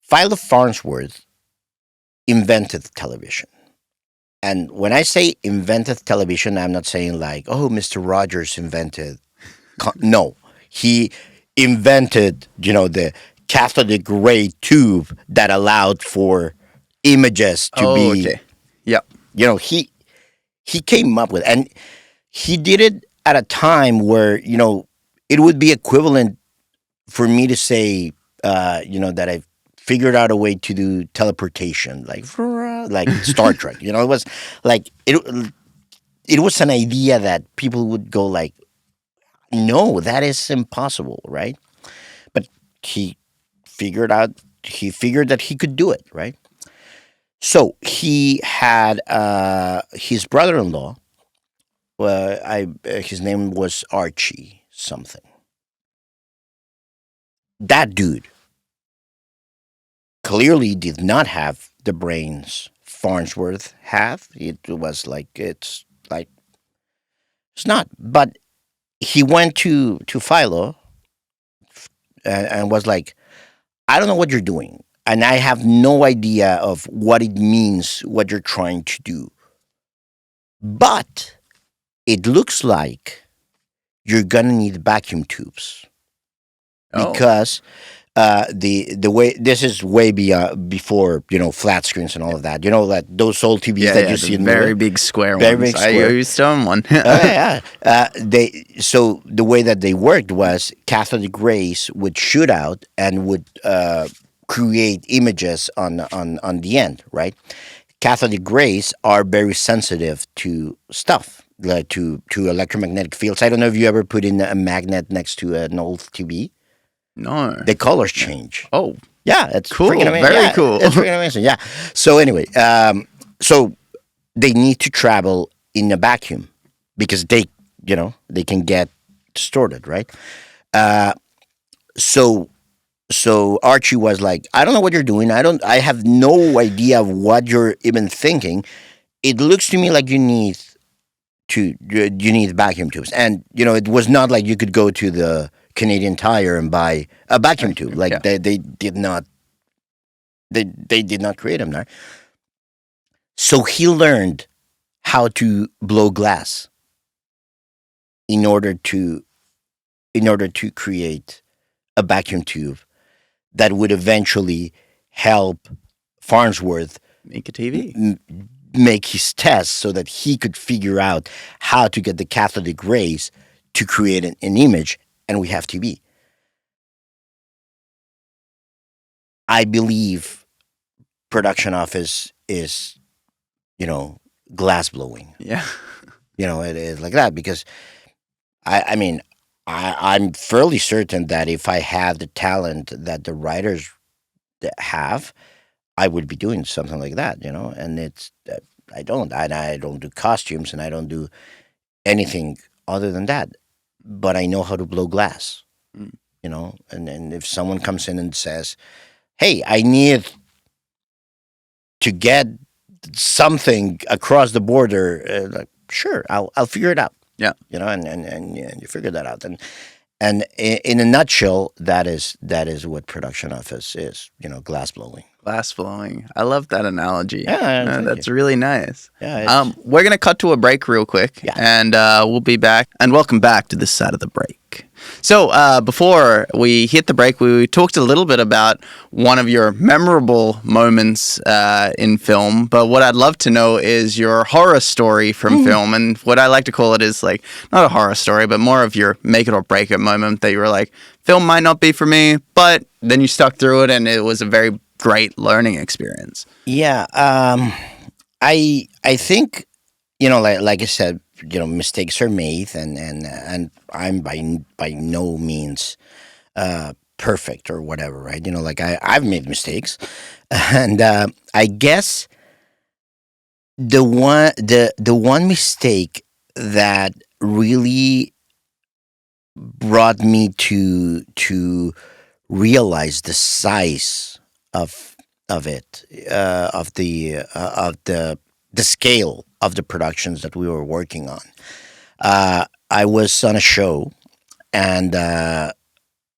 Philo Farnsworth invented television. And when I say invented television, I'm not saying like, oh, Mr. Rogers invented. No, he invented, the cathodic ray tube that allowed for images to Oh, be, okay. Yep. he came up with, and he did it at a time where, it would be equivalent for me to say, that I've figured out a way to do teleportation, like Star Trek. It was like it was an idea that people would go like, no, that is impossible, right? But he figured that he could do it, right? So he had his brother-in-law. I his name was Archie something. That dude clearly did not have the brains Farnsworth had. It was like it's not. But he went to Philo and was like, I don't know what you're doing, and I have no idea of what it means, what you're trying to do. But it looks like you're gonna need vacuum tubes Oh, because the way this is way beyond before flat screens and all of that. You know that those old TVs yeah, that you yeah, the see in the movie, very big square very ones. big I square. used to own one. Oh yeah, yeah. They so the way that they worked was cathodic rays would shoot out and would create images on the end, right? Cathodic rays are very sensitive to stuff, like to electromagnetic fields. I don't know if you ever put in a magnet next to an old TV. No. The colors Yeah. change. Oh, Yeah, it's freaking cool. amazing. Very Yeah, cool. it's freaking amazing. Yeah. So anyway, so they need to travel in a vacuum because they can get distorted, right? Uh, so so Archie was like, I don't know what you're doing. I have no idea of what you're even thinking. It looks to me like you need vacuum tubes, and it was not like you could go to the Canadian Tire and buy a vacuum tube. Like Yeah. they did not they did not create them there. So he learned how to blow glass in order to create a vacuum tube that would eventually help Farnsworth Make a TV. make his tests so that he could figure out how to get the cathodic rays to create an image, and we have TV. I believe production office is, glass blowing. Yeah. It is like that because I mean, I'm fairly certain that if I had the talent that the writers have, I would be doing something like that. And it's I don't do costumes and I don't do anything other than that. But I know how to blow glass. Mm. And if someone comes in and says, "Hey, I need to get something across the border," like, sure, I'll figure it out. Yeah. And you figure that out. And in a nutshell, that is what production office is. Glass blowing. Glass blowing. I love that analogy. Yeah, thank That's you. really nice. Yeah, We're going to cut to a break real quick, Yeah. and we'll be back. And welcome back to this side of the break. So before we hit the break, we talked a little bit about one of your memorable moments in film. But what I'd love to know is your horror story from film. And what I like to call it is like, not a horror story, but more of your make it or break it moment that you were like, film might not be for me, but then you stuck through it and it was a very great learning experience. Yeah. I think like I said, mistakes are made, and I'm by no means perfect or whatever, right? Like I've made mistakes, and I guess the one mistake that really brought me to realize the size of it, of the scale of the productions that we were working on. I was on a show, and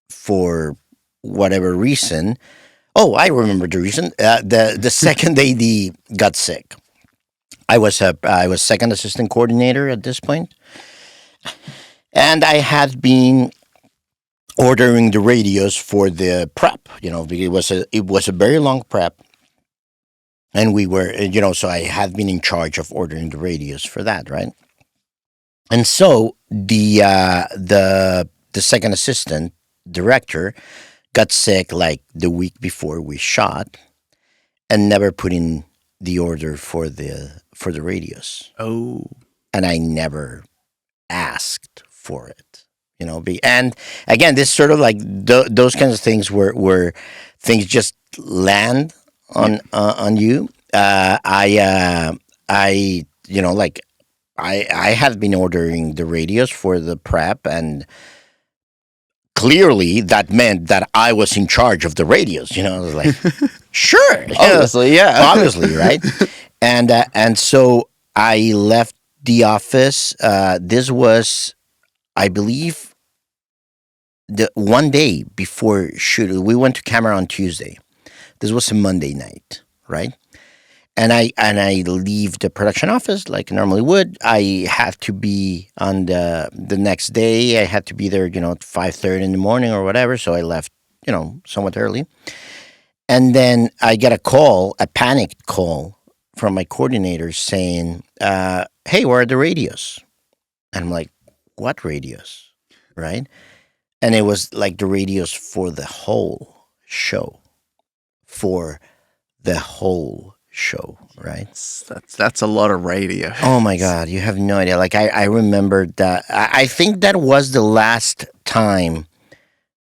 for whatever reason, oh, I remember the reason. The second AD got sick. I was second assistant coordinator at this point, and I had been ordering the radios for the prep. Because it was a very long prep, and we were, so I had been in charge of ordering the radios for that, right? And so the second assistant director got sick like the week before we shot, and never put in the order for the radios, Oh, and I never asked for it. And again, this sort of like those kinds of things where things just land on you, I like I have been ordering the radios for the prep, and clearly that meant that I was in charge of the radios. I was like, sure, Obviously, yeah. obviously, right? And so I left the office. This was, I believe, the one day before shoot. We went to camera on Tuesday. This was a Monday night, right? And I leave the production office like I normally would. I have to be on the next day. I had to be there, at 5:30 in the morning or whatever. So I left, somewhat early. And then I get a call, a panicked call from my coordinator saying, "Hey, where are the radios?" And I'm like, "What radios?" Right? And it was like the radios for the whole show, for the whole show, right? That's a lot of radio. Oh my God, you have no idea. Like I remember that. I think that was the last time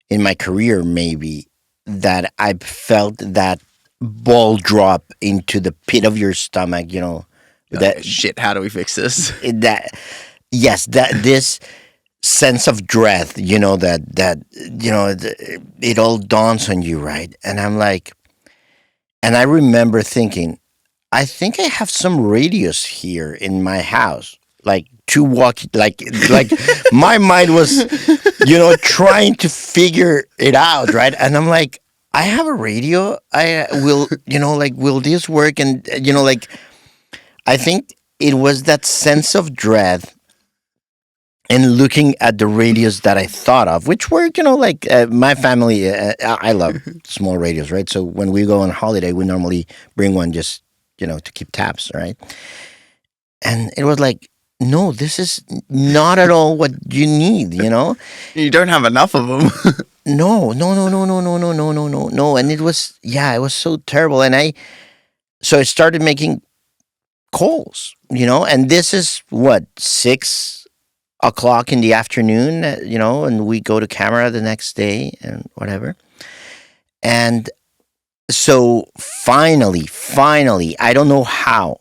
in my career, maybe, that I felt that ball drop into the pit of your stomach. That Shit, how do we fix this? that yes, that this sense of dread. It all dawns on you, right? And I'm like, and I remember thinking, I think I have some radios here in my house. Like to walk, like my mind was, trying to figure it out, right? And I'm like, I have a radio. I will, will this work? And I think it was that sense of dread and looking at the radios that I thought of, which were, my family. I love small radios, right? So when we go on holiday, we normally bring one just, to keep tabs, right? And it was like, no, this is not at all what you need. You don't have enough of them. No, no, no, no, no, no, no, no, no, no, no. And it was, yeah, it was so terrible. So I started making calls, and this is what, 6 o'clock in the afternoon, and we go to camera the next day and whatever. And so finally, I don't know how.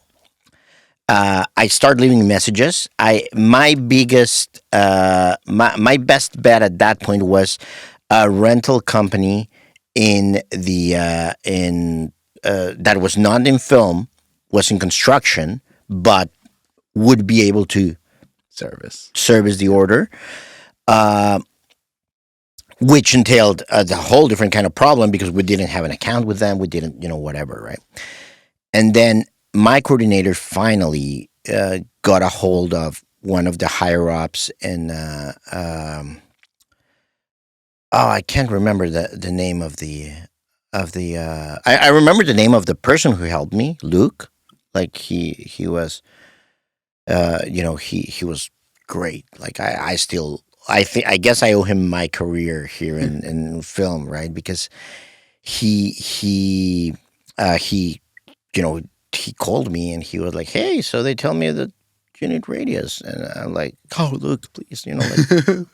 I start leaving messages. My biggest, my best bet at that point was a rental company in the in that was not in film, was in construction, but would be able to service the order, uh, which entailed the whole different kind of problem because we didn't have an account with them. We didn't, whatever, right? And then my coordinator finally got a hold of one of the higher ups, and I can't remember the name of the. I remember the name of the person who helped me, Luke. Like he was, he was great. Like I still. I guess I owe him my career here in film, right? Because he he called me and he was like, "Hey, so they tell me that you need radios," and I'm like, "Oh, look, please, like."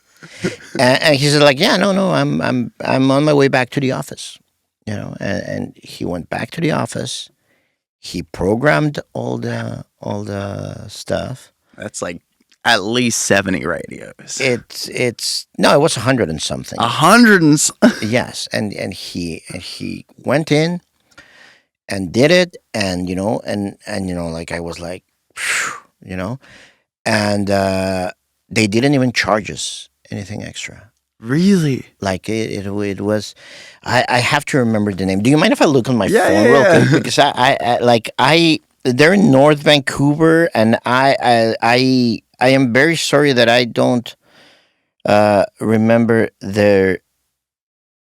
And he said, like, "Yeah, no, I'm on my way back to the office," and he went back to the office. He programmed all the stuff. That's like at least 70 radios. It's no, it was 100 and something. 100 and Yes, and he went in and did it, and like I was like, phew, and they didn't even charge us anything extra. Really? Like it was, I have to remember the name. Do you mind if I look on my Yeah, phone yeah, real yeah. quick? Because they're in North Vancouver, and I am very sorry that I don't remember their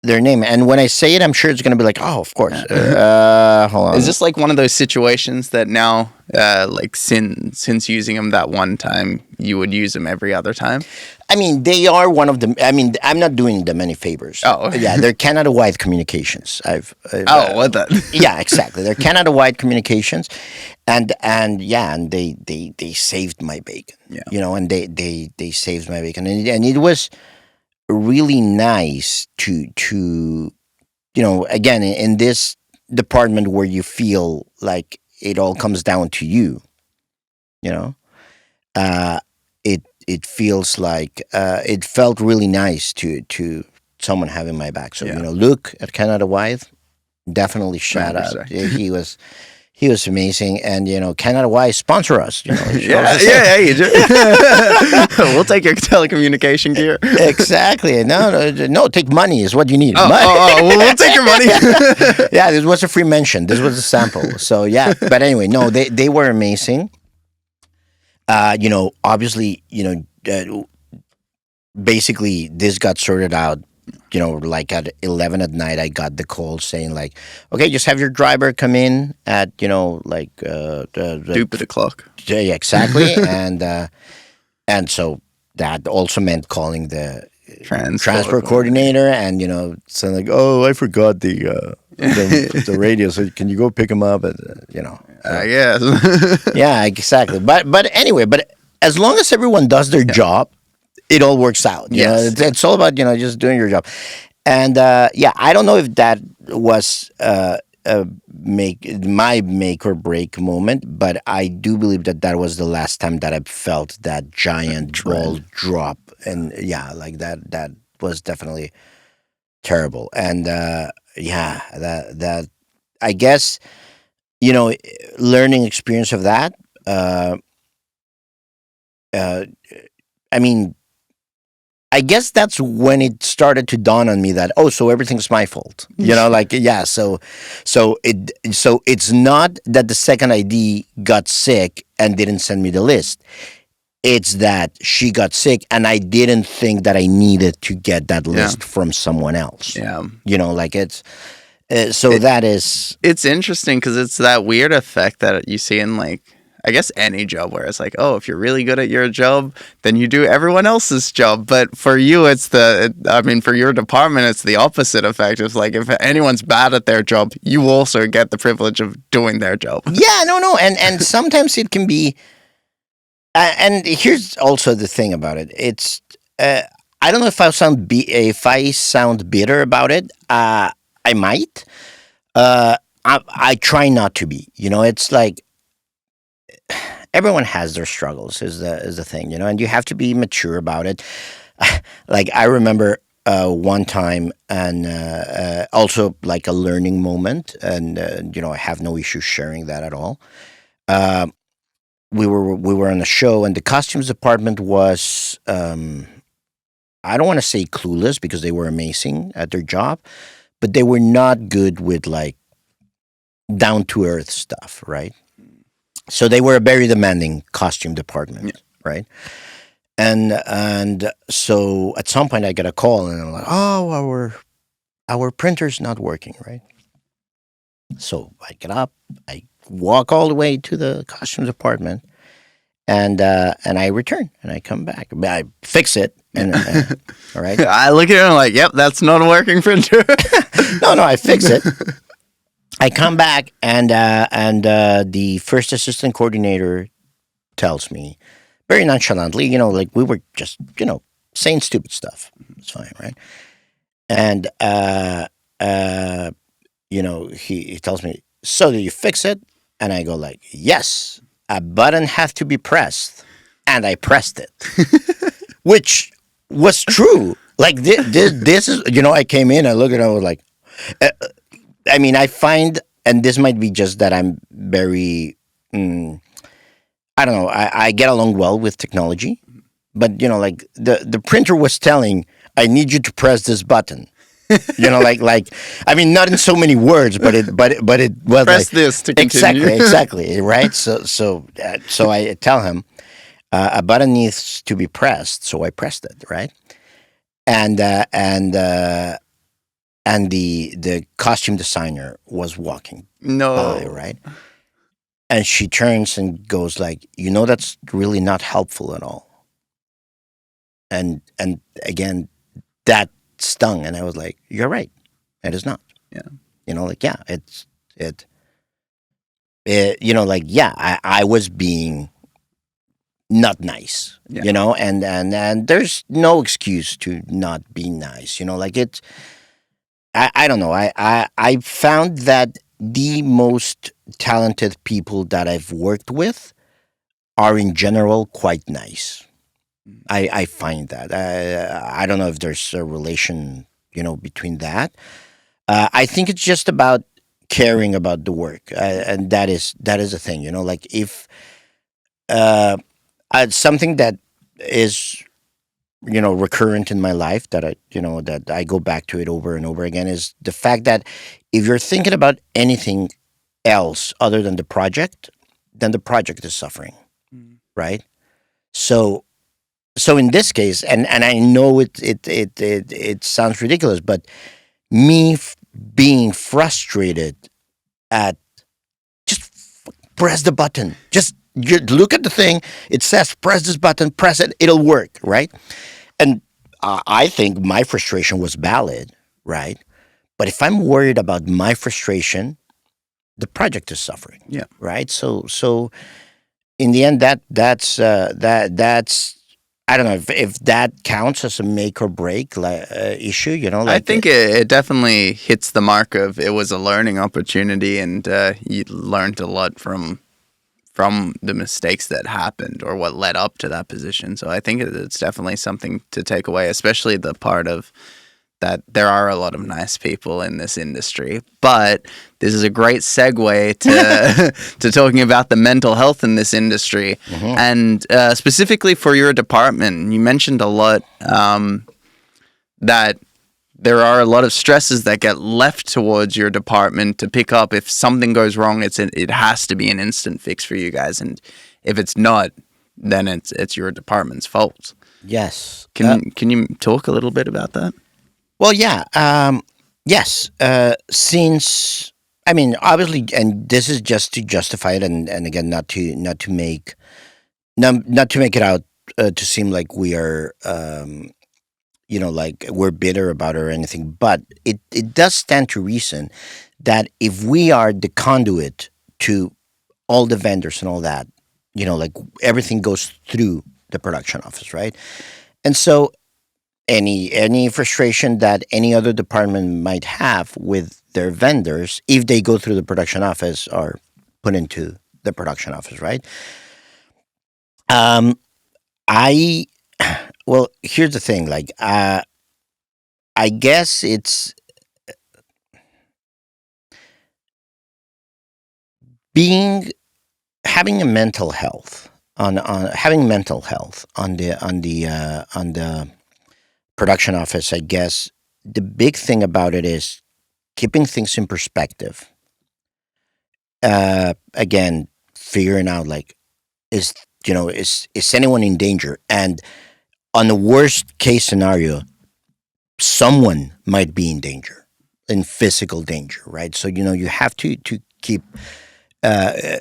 name. And when I say it, I'm sure it's going to be like, oh, of course. Hold on. Is this like one of those situations that now, like since using them that one time, you would use them every other time? I mean, they are one of them. I mean, I'm not doing them any favors. Oh. Yeah, they're Canada Wide Communications. What the? Yeah, exactly. They're Canada Wide Communications, and they saved my bacon. Yeah. And they saved my bacon, and it was really nice to again in this department where you feel like it all comes down to you. You know, uh, it feels like it felt really nice to someone having my back. So Yeah. Luke at Canada Wide, definitely shout out. 100%. He was amazing, and Canada Wide sponsor us. You should Yeah, also say. yeah, we'll take your telecommunication gear. Exactly. No, take money is what you need. Oh, Money. we'll take your money. Yeah, this was a free mention. This was a sample. So yeah, but anyway, no, they were amazing. Obviously, basically this got sorted out. Like at 11 at night, I got the call saying like, okay, just have your driver come in at like Stupid o'clock. yeah, exactly, and so that also meant calling the transport coordinator, and saying like, oh, I forgot the radio, so can you go pick him up? I guess. Yeah, exactly. But anyway, but as long as everyone does their job, it all works out. Yes. It's all about just doing your job. And yeah, I don't know if that was my make or break moment, but I do believe that was the last time that I felt that giant ball drop, and yeah, like that was definitely terrible. And yeah, that I guess learning experience of that. Uh, I mean, I guess that's when it started to dawn on me that, oh, so everything's my fault. Like, yeah. So it's not that the second ID got sick and didn't send me the list. It's that she got sick and I didn't think that I needed to get that list from someone else. Yeah. Like it's that is. It's interesting because it's that weird effect that you see in like, I guess any job where it's like, oh, if you're really good at your job, then you do everyone else's job. But for you, for your department, it's the opposite effect. It's like if anyone's bad at their job, you also get the privilege of doing their job. Yeah, no. And sometimes it can be, and here's also the thing about it. It's, I don't know if I sound bitter about it. I might. I try not to be, it's like, everyone has their struggles is the thing, and you have to be mature about it. Like I remember one time, and also like a learning moment, and I have no issue sharing that at all. We were on a show, and the costumes department was I don't want to say clueless because they were amazing at their job, but they were not good with like down to earth stuff, right? So they were a very demanding costume department, right? And so at some point I get a call, and I'm like, oh, our printer's not working, right? So I get up, I walk all the way to the costume department, and I return, and I come back, I fix it, and all right. I look at it and I'm like, yep, that's not a working printer. No, I fix it. I come back, and the first assistant coordinator tells me very nonchalantly, like we were just, saying stupid stuff. It's fine, right? And he tells me, so do you fix it? And I go like, yes, a button had to be pressed, and I pressed it, which was true. Like this is, I came in, I look at it, I was like. I find, and this might be just that I'm very, I don't know, I get along well with technology, but, like the printer was telling, I need you to press this button. Not in so many words, but it was press this to continue. Exactly, right? So I tell him, a button needs to be pressed, so I pressed it, right? And the costume designer was walking by, right? And she turns and goes like, that's really not helpful at all. And again, that stung, and I was like, you're right, it is not. Yeah. I was being not nice, and there's no excuse to not be nice, it's. I don't know. I found that the most talented people that I've worked with are in general quite nice. I find that. I don't know if there's a relation, between that. I think it's just about caring about the work, and that is a thing. Like if uh, something that is recurrent in my life that I go back to it over and over again is the fact that if you're thinking about anything else other than the project, then the project is suffering, Mm. right? So in this case, and I know it sounds ridiculous, but me being frustrated at just press the button, just you look at the thing, it says press this button, press it, it'll work, right? And I think my frustration was valid, right? But if I'm worried about my frustration, the project is suffering, Yeah. right? So in the end, that's I don't know if that counts as a make or break issue. I Like think it definitely hits the mark of it was a learning opportunity, and you learned a lot from the mistakes that happened or what led up to that position. So I think it's definitely something to take away, especially the part of that there are a lot of nice people in this industry. But this is a great segue to to talking about the mental health in this industry, mhm. and specifically for your department. You mentioned a lot that there are a lot of stresses that get left towards your department to pick up. If something goes wrong, it has to be an instant fix for you guys, and if it's not, then it's your department's fault. Yes. Can you talk a little bit about that? Well, yeah. Yes. Since I mean, obviously, and this is just to justify it, and again, not to make not to make it out to seem like we are like we're bitter about it or anything, but it does stand to reason that if we are the conduit to all the vendors and all that, like everything goes through the production office, right? And so any frustration that any other department might have with their vendors, if they go through the production office, are put into the production office, right? Um, I well, here's the thing, like I guess it's being having a mental health on having mental health on the production office. I guess the big thing about it is keeping things in perspective. Again, figuring out like is is anyone in danger, and on the worst case scenario, someone might be in danger, in physical danger, right? So you have to keep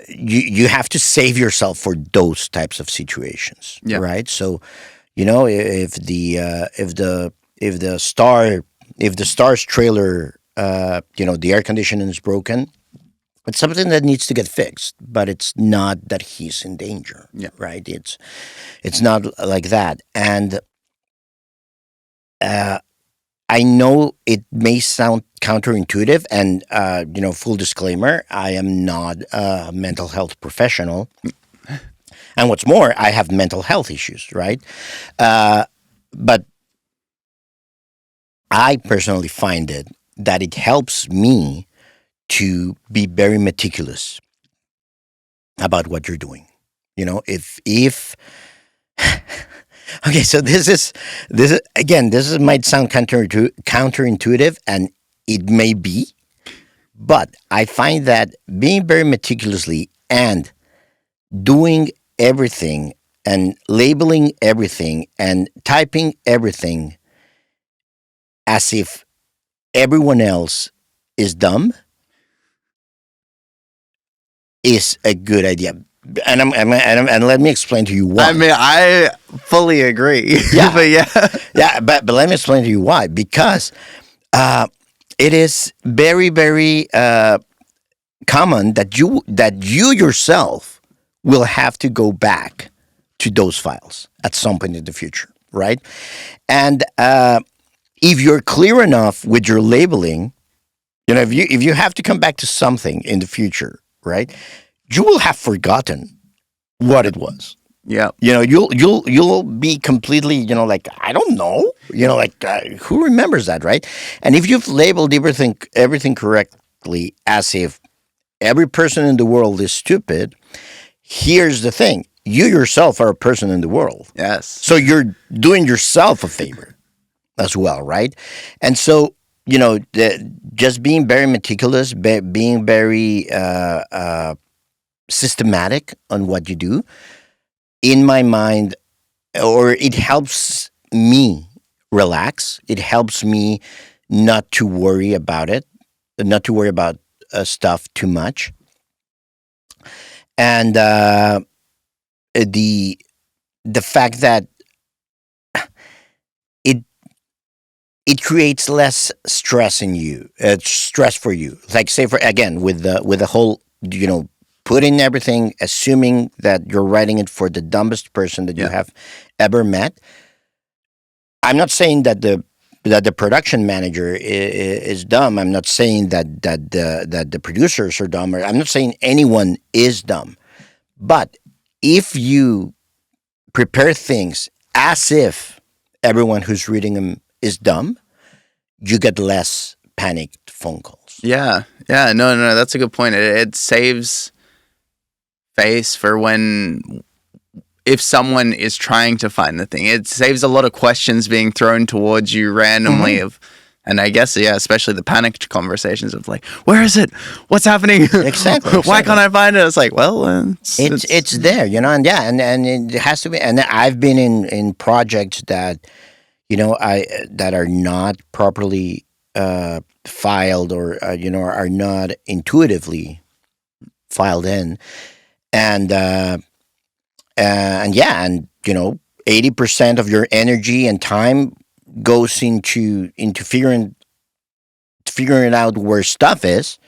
you have to save yourself for those types of situations, Yeah. right? So if the star if the star's trailer the air conditioning is broken, it's something that needs to get fixed, but it's not that he's in danger, Yeah. right? It's not like that. And uh, I know it may sound counterintuitive, and full disclaimer, I am not a mental health professional, and what's more, I have mental health issues, right? Uh, but I personally find it that it helps me to be very meticulous about what you're doing. If okay, so this is again, might sound counterintuitive, and it may be, but I find that being very meticulously and doing everything and labeling everything and typing everything as if everyone else is dumb is a good idea. And let me explain to you I why. mean, I fully agree. Yeah, But yeah. yeah, but let me explain to you why. Because uh, it is very, very common that you yourself will have to go back to those files at some point in the future, right? And if you're clear enough with your labeling, You know, if you have to come back to something in the future, right? You will have forgotten what it was. Yeah. You know, you'll be completely, you know, like I don't know, you know, like who remembers that, right? And if you've labeled everything correctly, as if every person in the world is stupid, here's the thing: you yourself are a person in the world, Yes. so you're doing yourself a favor as well, right? And so, you know, just being very meticulous, being very systematic on what you do, in my mind, or it helps me relax. It helps me not to worry about it, not to worry about stuff too much. And the the fact that it it creates less stress in you, stress for you. Like say for again with the whole, you know, putting everything, assuming that you're writing it for the dumbest person that you Yeah. have ever met. I'm not saying that the production manager is dumb. I'm not saying that the producers are dumb. Or I'm not saying anyone is dumb. But if you prepare things as if everyone who's reading them is dumb, you get less panicked phone calls. Yeah. Yeah. No, no, no. That's a good point. It saves face for when, if someone is trying to find the thing, it saves a lot of questions being thrown towards you randomly. Mhm. And I guess, yeah, especially the panicked conversations of like, where is it? What's happening? Exactly, Why can't exactly. I find it? It's like, well, It's there, you know, and yeah, and it has to be. And I've been in projects that, you know, I that are not properly filed, or you know, are not intuitively filed in, and and yeah, and you know, 80% of your energy and time goes into figuring out where stuff is,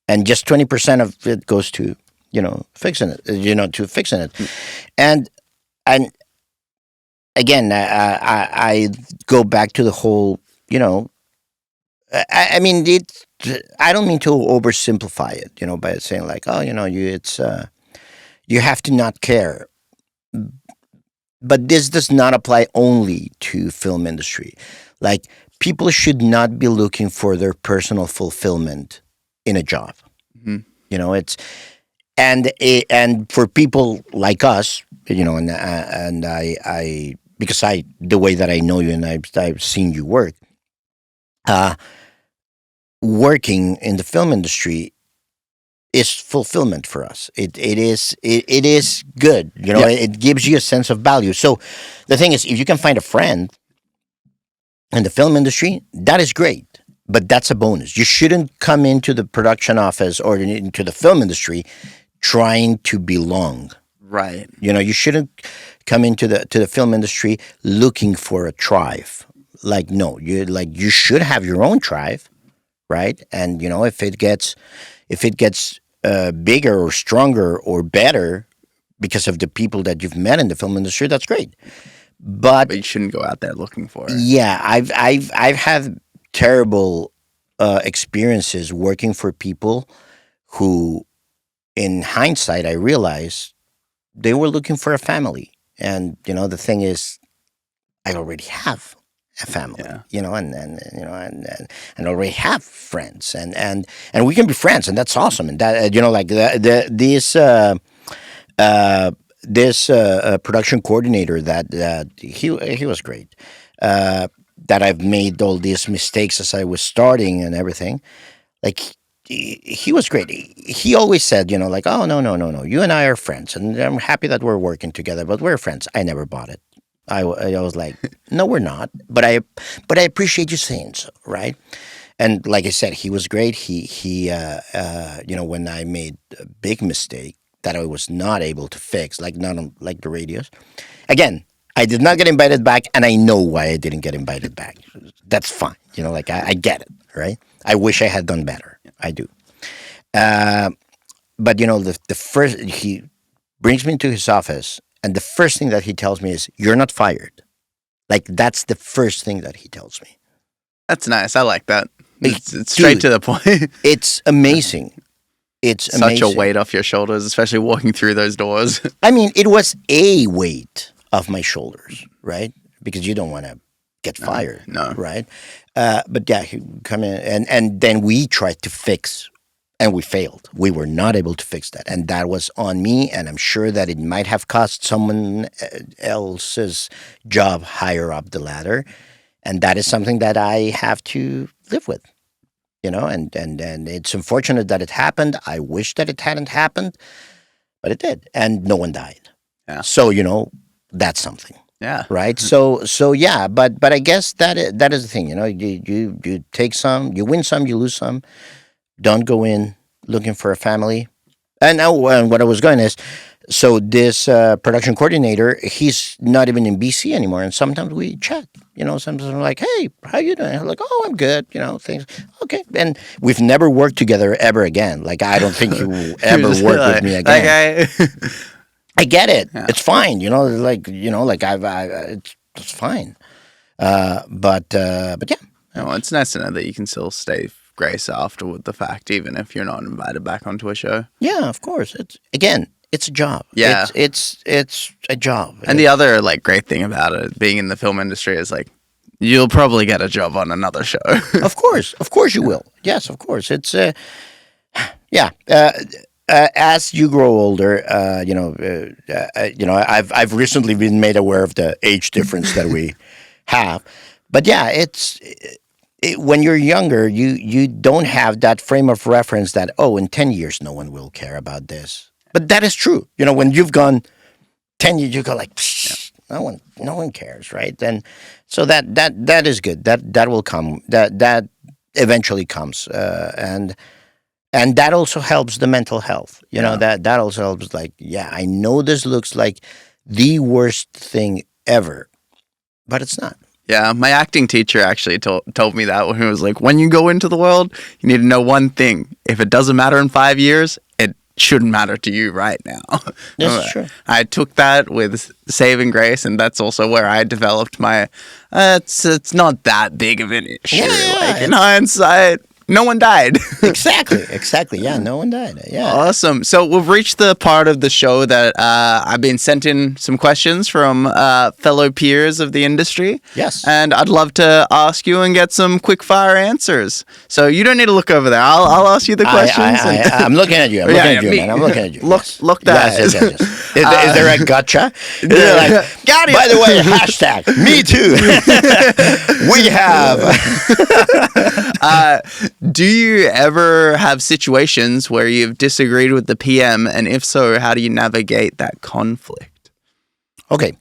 and just 20% of it goes to, you know, fixing it, you know, to fixing it. and and again, I go back to the whole, you know, I mean, I don't mean to oversimplify it, you know, by saying like, oh, you know, it's you have to not care. But this does not apply only to film industry. Like, people should not be looking for their personal fulfillment in a job. Mhm. You know, it's and for people like us, you know, and I because I the way that I know you and I've seen you work, uh, working in the film industry is fulfillment for us. It is good. You know, Yeah. it gives you a sense of value. So the thing is, if you can find a friend in the film industry, that is great. But that's a bonus. You shouldn't come into the production office or into the film industry trying to belong. Right. You know, you shouldn't come into the film industry looking for a tribe. Like, no, you should have your own tribe, right? And you know, if it gets bigger or stronger or better because of the people that you've met in the film industry, that's great. But But you shouldn't go out there looking for it. yeah, I've had terrible experiences working for people who, in hindsight, I realized they were looking for a family. And you know, the thing is, I already have a family, Yeah. you know, and you know, and already have friends, and we can be friends, and that's awesome. And that, you know, like uh, this production coordinator that he was great. That I've made all these mistakes as I was starting and everything. Like, he was great. He always said, you know, like, oh, no, no, no, no, you and I are friends, and I'm happy that we're working together, but we're friends. I never bought it. I was like, no, we're not. But I appreciate you saying so, right? And like I said, he was great. He you know, when I made a big mistake that I was not able to fix, like not on, like the radios. Again, I did not get invited back, and I know why I didn't get invited back. That's fine. You know, like I get it, right? I wish I had done better. I do. Uh, but you know, the first, he brings me into his office, and the first thing that he tells me is, "You're not fired." Like, that's the first thing that he tells me. That's nice. I like that. It's straight to the point. It's amazing. It's Such a amazing. weight off your shoulders, especially walking through those doors. I mean, it was a weight off my shoulders, right? Because you don't want to get fired, no. right? But yeah, he come in, and then we tried to fix, and we failed. We were not able to fix that, and that was on me. And I'm sure that it might have cost someone else's job higher up the ladder, and that is something that I have to live with. And it's unfortunate that it happened. I wish that it hadn't happened, but it did, and no one died. Yeah. So that's something, Yeah. right? So yeah, but I guess that is the thing. You take some, you win some, you lose some. Don't go in looking for a family. And now, what I was going is, so this production coordinator, he's not even in BC anymore, and sometimes we chat. Sometimes I'm like, "Hey, how you doing?" I'm like, "Oh, I'm good." Things okay, and we've never worked together ever again. Like, I don't think you will ever work with me again. I get it. Yeah. It's fine. It's fine. But yeah. No, it's nice to know that you can still stay grace afterward the fact, even if you're not invited back onto a show. Yeah, of course. It's a job. Yeah, it's a job. And the other great thing about it, being in the film industry, is you'll probably get a job on another show. Of course you will. Yes, of course. It's yeah. As you grow older, I've recently been made aware of the age difference that we have, but yeah, when you're younger, you don't have that frame of reference that in 10 years no one will care about this. But that is true. When you've gone 10 years, you go like, no one cares, right? And so that is good. That will come. That eventually comes, and that also helps the mental health. That also helps. I know this looks like the worst thing ever, but it's not. Yeah, my acting teacher actually told me that when he was like, when you go into the world, you need to know one thing. If it doesn't matter in 5 years, it shouldn't matter to you right now. That's true. I took that with saving grace, and that's also where I developed my, it's not that big of an issue. Yeah, in hindsight, no one died. Exactly. Yeah, no one died. Yeah. Awesome. So we've reached the part of the show that I've been sent in some questions from fellow peers of the industry. Yes. And I'd love to ask you and get some quick fire answers. So you don't need to look over there. I'll ask you the questions. I'm looking at you. I'm looking at you, man. I'm looking at you. Look that. Yes. Is there a gotcha? Got it. By the way, hashtag me too. We have. Do you ever have situations where you've disagreed with the PM, and if so, how do you navigate that conflict? Okay.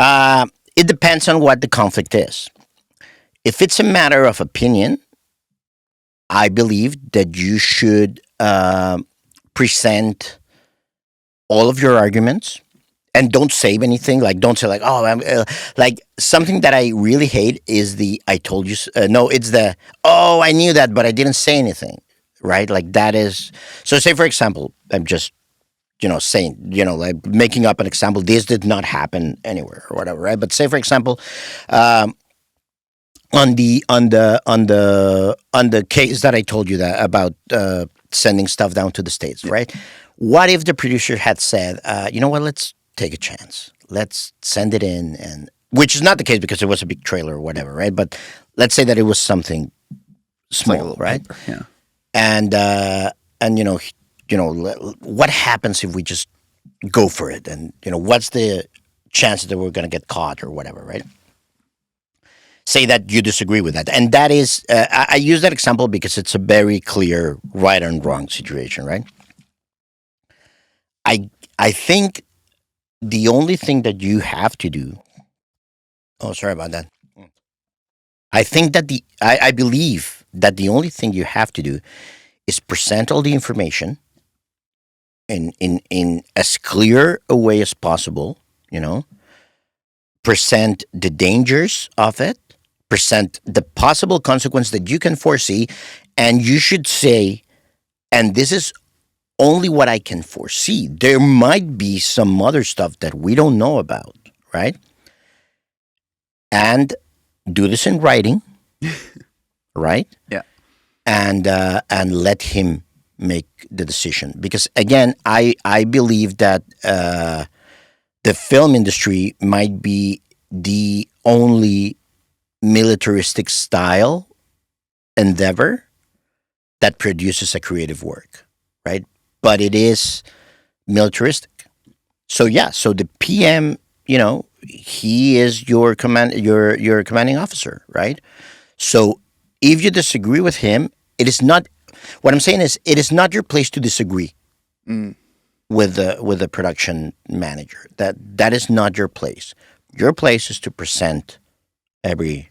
It depends on what the conflict is. If it's a matter of opinion, I believe that you should present all of your arguments and don't save anything. Don't say something that I really hate is the I told you no, it's the I knew that but I didn't say anything, right? That is, so say for example, I'm just saying, making up an example, this did not happen anywhere or whatever, right? But say for example, on the case that I told you that about sending stuff down to the States, right? What if the producer had said, you know what, let's take a chance. Let's send it in, and which is not the case because it was a big trailer or whatever, right? But let's say that it was something small, right? Paper, yeah. And what happens if we just go for it? And what's the chance that we're going to get caught or whatever, right? Say that you disagree with that, and that is I use that example because it's a very clear right and wrong situation, right? I think the only thing that you have to do. Oh, sorry about that. I think that I believe that the only thing you have to do is present all the information in as clear a way as possible. Present the dangers of it. Present the possible consequence that you can foresee, and you should say, and this is only what I can foresee. There might be some other stuff that we don't know about, right? And do this in writing. right? Yeah. And let him make the decision. Because again, I believe that the film industry might be the only militaristic style endeavor that produces a creative work, right? But it is militaristic. So yeah, so the PM, he is your commanding officer, right? So if you disagree with him, it is not. What I'm saying is, it is not your place to disagree Mm. with the production manager. That is not your place. Your place is to present every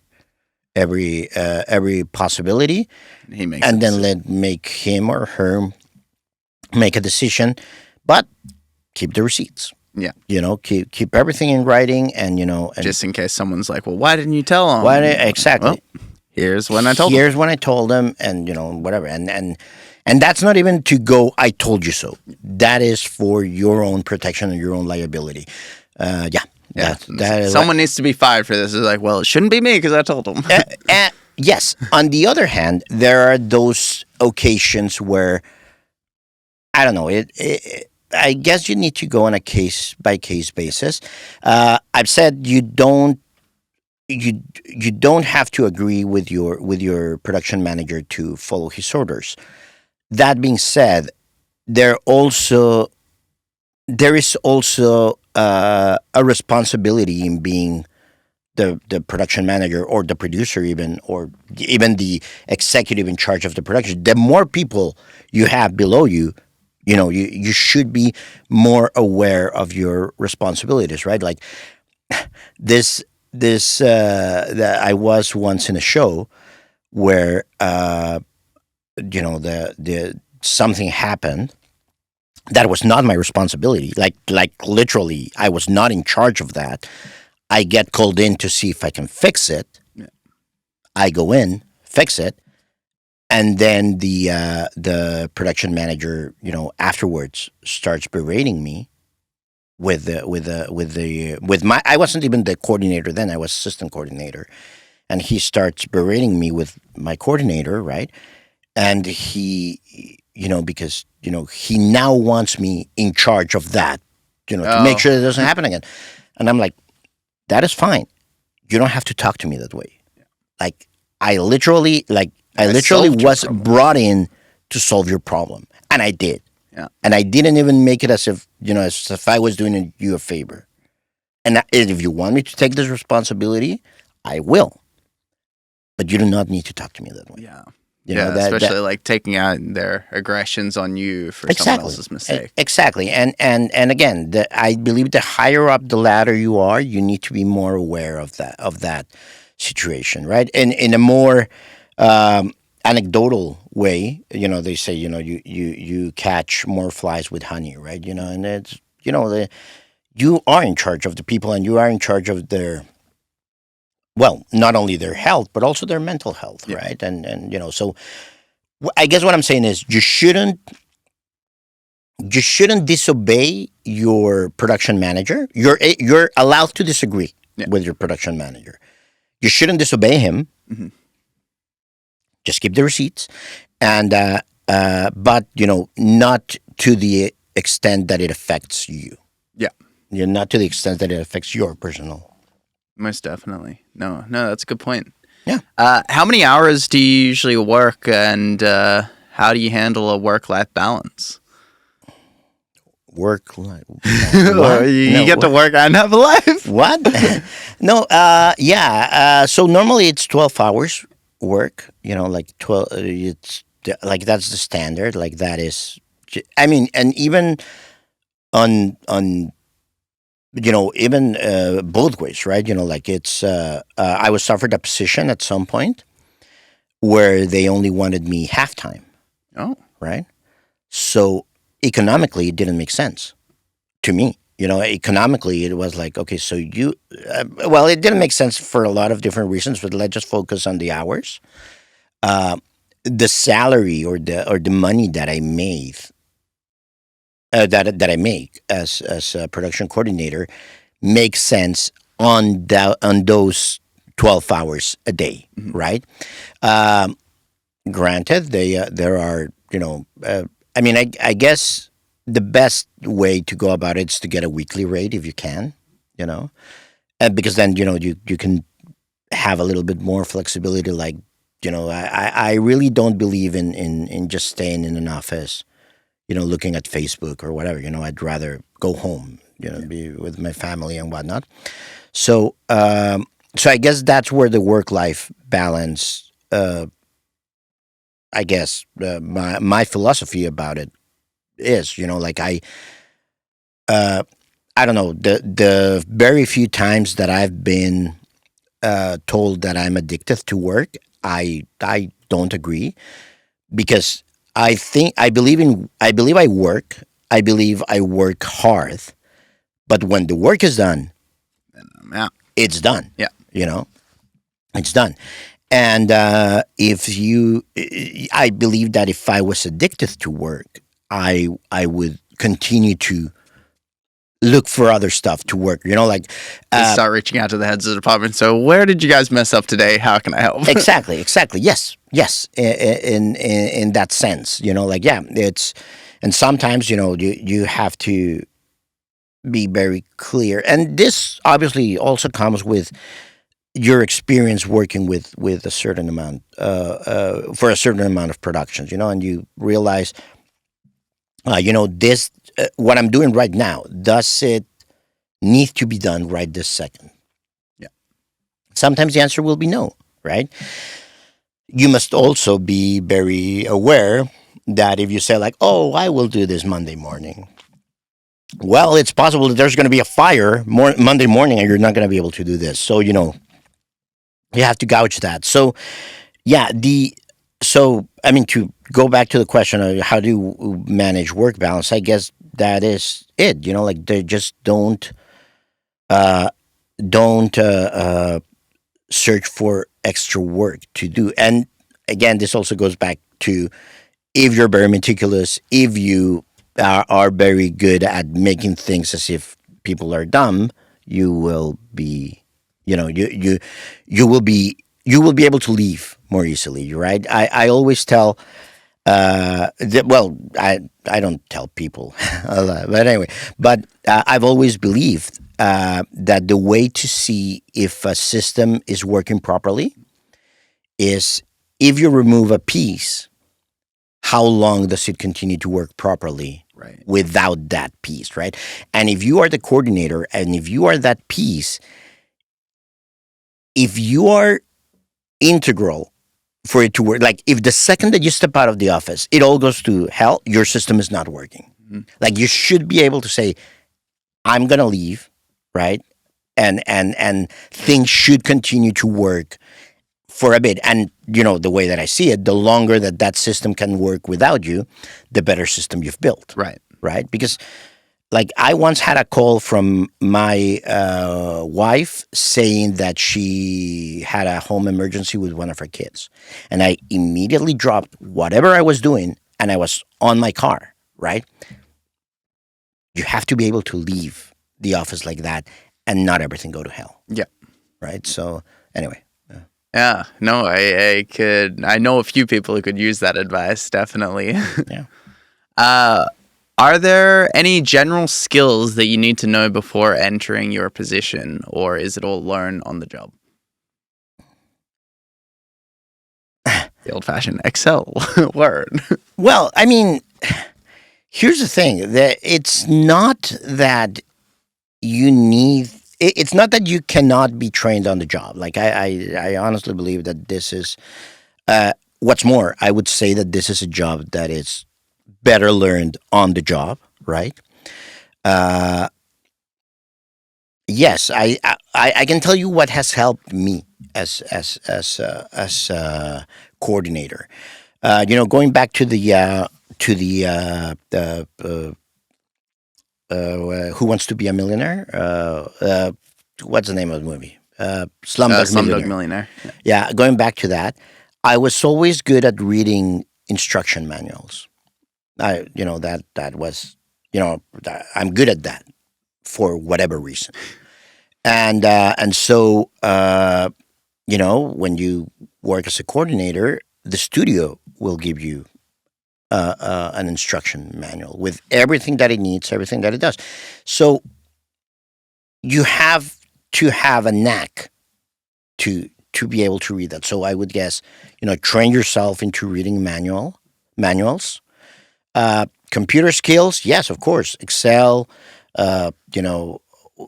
every possibility, He makes and it. then make him or her make a decision, but keep the receipts. Yeah. Keep everything in writing, and Just in case someone's like, well, why didn't you tell him? why exactly. Well, here's when I told him. Here's when I told them, and whatever, and that's not even to go. I told you so. That is for your own protection and your own liability. Yeah. Yeah. That is Someone needs to be fired for this. It's like, well, it shouldn't be me because I told him. yes. On the other hand, there are those occasions where I don't know. I guess you need to go on a case by case basis. I've said you don't have to agree with your production manager to follow his orders. That being said, there is also a responsibility in being the production manager, or the producer, even, or even the executive in charge of the production. The more people you have below you, you should be more aware of your responsibilities, right? Like I was once in a show where the something happened that was not my responsibility. Like literally, I was not in charge of that. I get called in to see if I can fix it. Yeah. I go in, fix it, and then the production manager, afterwards starts berating me with my. I wasn't even the coordinator then. I was assistant coordinator, and he starts berating me with my coordinator, right? And he, because he now wants me in charge of that, to make sure that it doesn't happen again. And I'm like, that is fine. You don't have to talk to me that way. Like I literally was brought in to solve your problem, and I did. Yeah. And I didn't even make it as if I was doing you a favor. And if you want me to take this responsibility, I will. But you do not need to talk to me that way. Yeah. Yeah, especially like taking out their aggressions on you for someone else's mistake. Exactly. And again, I believe the higher up the ladder you are, you need to be more aware of that situation, right? And in a more anecdotal way, they say, you catch more flies with honey, right? And it's, you are in charge of the people, and you are in charge of their, well, not only their health, but also their mental health, Yeah. right? And so I guess what I'm saying is you shouldn't disobey your production manager. You're allowed to disagree with your production manager. You shouldn't disobey him. Mm-hmm. Just keep the receipts, and but not to the extent that it affects you. Yeah. Not to the extent that it affects your personal. Most definitely. No, that's a good point. Yeah. How many hours do you usually work, and how do you handle a work-life balance? Work-life. You get to work and have a life. What? No. Yeah. So normally it's 12 hours work. Like 12. It's like that's the standard. Like that is. I mean, and even on even both ways, right? Like it's, I was offered a position at some point where they only wanted me half-time. Oh. Right? So economically, it didn't make sense to me. Economically, it was like, okay, so well, it didn't make sense for a lot of different reasons, but let's just focus on the hours. The salary or the money that I made, that I make as a production coordinator, makes sense on those 12 hours a day, Mm-hmm. right? granted, there are, I mean, I guess the best way to go about it is to get a weekly rate if you can, you know, and because then you can have a little bit more flexibility. Like, I really don't believe in just staying in an office, looking at Facebook or whatever. I'd rather go home, be with my family and whatnot. So, so I guess that's where the work life balance. I guess my philosophy about it is, like uh, I don't know, the very few times that I've been told that I'm addicted to work, I don't agree, because I believe I work. I believe I work hard, but when the work is done, Yeah. it's done. Yeah. You know, it's done. And if you, I believe that if I was addicted to work, I would continue to look for other stuff to work. Like Just uh, start reaching out to the heads of the department. So, where did you guys mess up today? How can I help? exactly. Yes, yes. In that sense, like, yeah, it's, and sometimes you have to be very clear, and this obviously also comes with your experience working with a certain amount for a certain amount of productions, and you realize, this what I'm doing right now, does it need to be done right this second? Yeah. Sometimes the answer will be no, right? You must also be very aware that if you say, like, oh, I will do this Monday morning, well, it's possible that there's going to be a fire Monday morning and you're not going to be able to do this. So, you have to gouge that. So, yeah, so I mean, to go back to the question of how do you manage work balance, I guess that is it. Like, they just uh, don't search for extra work to do. And again, this also goes back to, if you're very meticulous, if you are very good at making things as if people are dumb, you will be, you will be able to leave more easily, right? I always tell, well, I don't tell people a lot, but anyway, but I've always believed that the way to see if a system is working properly is, if you remove a piece, how long does it continue to work properly Right. without that piece, right? And if you are the coordinator and if you are that piece, if you are integral for it to work, like, if the second that you step out of the office, it all goes to hell, your system is not working. Mhm. Like, you should be able to say, I'm going to leave, right? And things should continue to work for a bit. And, the way that I see it, the longer that that system can work without you, the better system you've built, Right. right? Because, like, I once had a call from my wife saying that she had a home emergency with one of her kids. And I immediately dropped whatever I was doing and I was on my car, right? You have to be able to leave the office like that and not everything go to hell, Yeah. right? So, anyway. Yeah. No, I know a few people who could use that advice, definitely. Yeah. uh, are there any general skills that you need to know before entering your position, or is it all learn on the job? The old fashioned Excel word. Well, I mean, here's the thing, that it's not that you need, it's not that you cannot be trained on the job. Like, I honestly believe that this is, what's more, I would say that this is a job that is better learned on the job, right? Uh, yes, I can tell you what has helped me as coordinator. Going back to the Who Wants to Be a Millionaire? What's the name of the movie? Slumdog Slumdog Millionaire. Millionaire. Yeah, going back to that, I was always good at reading instruction manuals. That was, I'm good at that for whatever reason. And so when you work as a coordinator, the studio will give you an instruction manual with everything that it needs, everything that it does. So you have to have a knack to be able to read that. So I would guess, train yourself into reading manuals. Computer skills, yes, of course, Excel,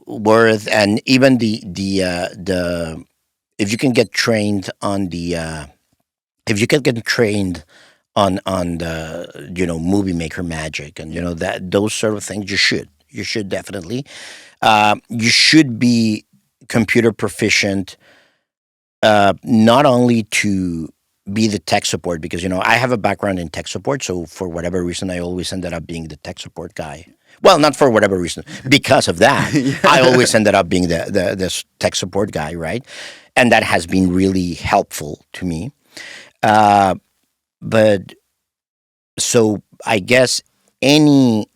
Word, and even the if you can get trained on the if you can get trained on the movie maker magic, and that those sort of things, you should definitely you should be computer proficient, not only to be the tech support, because I have a background in tech support, so for whatever reason I always ended up being the tech support guy. Well, not for whatever reason, because of that, I Yeah. always ended up being the tech support guy, right? And that has been really helpful to me. Uh, but so I guess any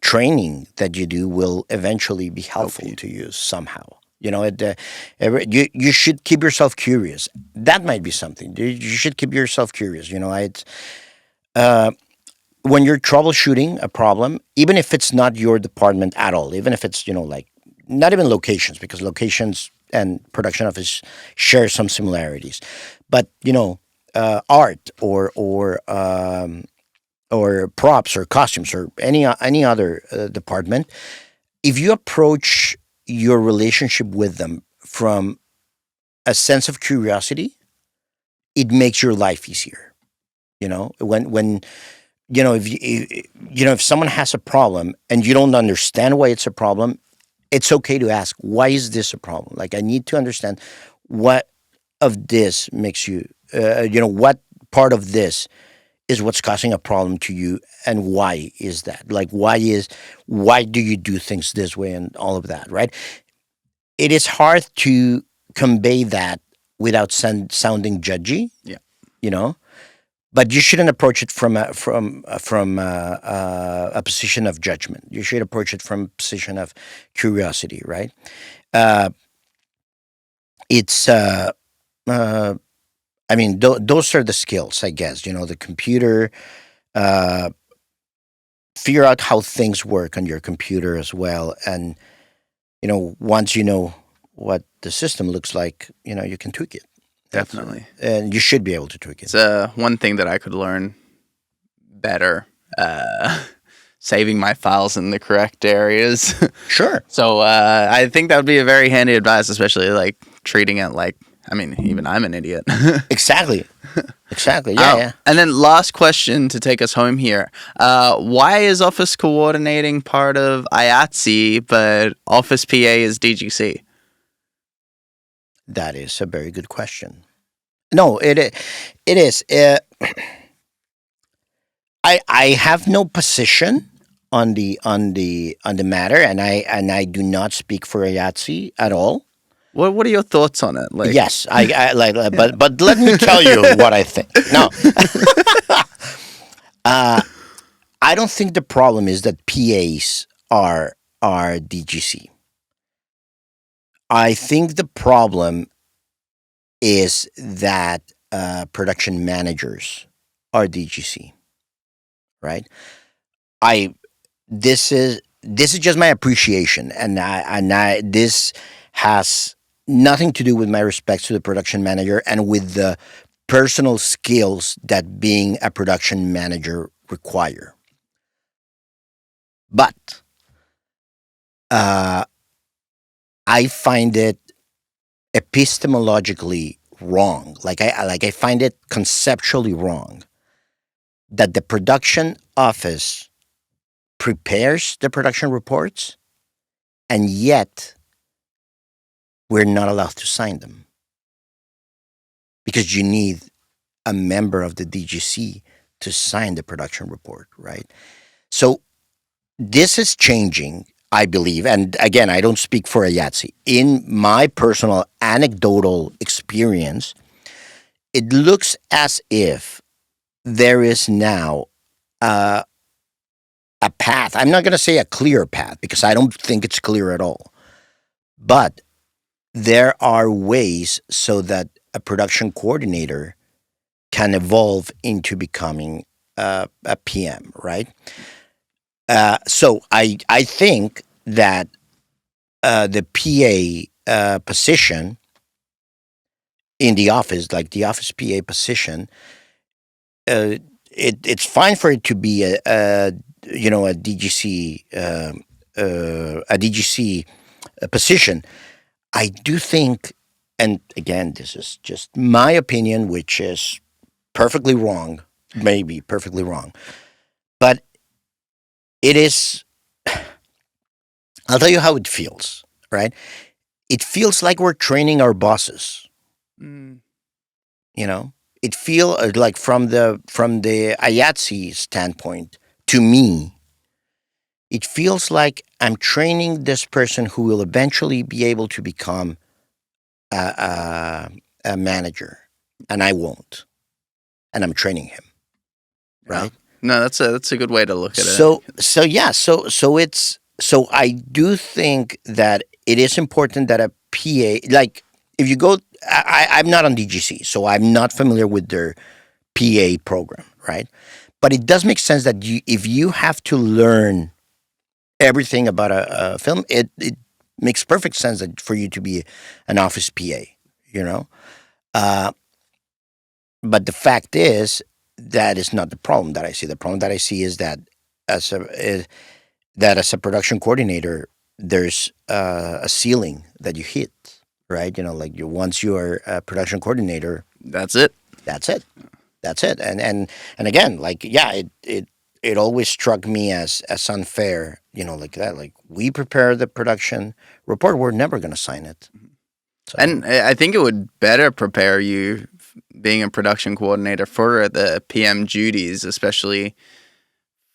training that you do will eventually be Help helpful you. to you somehow. You should keep yourself curious. That might be something. You should keep yourself curious. Uh, when you're troubleshooting a problem, even if it's not your department at all, even if it's like not even locations, because locations and production office share some similarities, but art or props or costumes or any other department, if you approach your relationship with them from a sense of curiosity, it makes your life easier. When if someone has a problem and you don't understand why it's a problem, it's okay to ask, why is this a problem? Like, I need to understand what of this makes you, what part of this is what's causing a problem to you, and why is that? Like, why do you do things this way, and all of that, right? It is hard to convey that without sounding judgy, Yeah. you know. But you shouldn't approach it from a position of judgment. You should approach it from a position of curiosity, right? Uh, it's uh, I mean, those are the skills, I guess. The computer, uh, figure out how things work on your computer as well, and once you know what the system looks like, you can tweak it. Definitely. And you should be able to tweak it. It's one thing that I could learn better. Saving my files in the correct areas. Sure. So I think that would be a very handy advice, especially like treating it like, I mean, even I'm an idiot. Exactly. Exactly. Yeah. Yeah. And then last question to take us home here. Why is office coordinating part of IATSE, but office PA is DGC? That is a very good question. No, it is. I have no position on the matter, and I do not speak for IATSE at all. What are your thoughts on it? Like, Yes, I like, but let me tell you what I think. No, uh, I don't think the problem is that PAs are DGC. I think the problem is that production managers are DGC, right? I this is just my appreciation, and I this has nothing to do with my respects to the production manager and with the personal skills that being a production manager require. But uh, I find it epistemologically wrong. Like I find it conceptually wrong that the production office prepares the production reports, and yet we're not allowed to sign them because you need a member of the DGC to sign the production report, right? So this is changing, I believe. And again, I don't speak for IATSE. In my personal anecdotal experience, it looks as if there is now uh, a path. I'm not going to say a clear path because I don't think it's clear at all. But there are ways so that a production coordinator can evolve into becoming a PM, right? So I think that the PA position in the office, like the office PA position, uh, it's fine for it to be a a DGC a DGC position. I do think, and again, this is just my opinion, which is perfectly wrong, maybe perfectly wrong, but it is. I'll tell you how it feels, right? It feels like we're training our bosses. Mm. You know, it feel like from the IATSE standpoint. To me, it feels like I'm training this person who will eventually be able to become a manager, and I won't, and I'm training him, Yeah. right? No, that's a good way to look at it. So I do think that it is important that a PA, like if you go, I'm not on DGC, so I'm not familiar with their PA program, right? But it does make sense that if you have to learn everything about a film, it makes perfect sense that for you to be an office PA, you know. Uh, but the fact is that is not the problem that I see. The problem that I see is that as as a production coordinator, there's a ceiling that you hit, right? Like once you are a production coordinator, That's it. that's it. That's it. And again, like yeah, it always struck me as unfair, like that. Like we prepare the production report, we're never going to sign it. So And I think it would better prepare you being a production coordinator for the PM duties, especially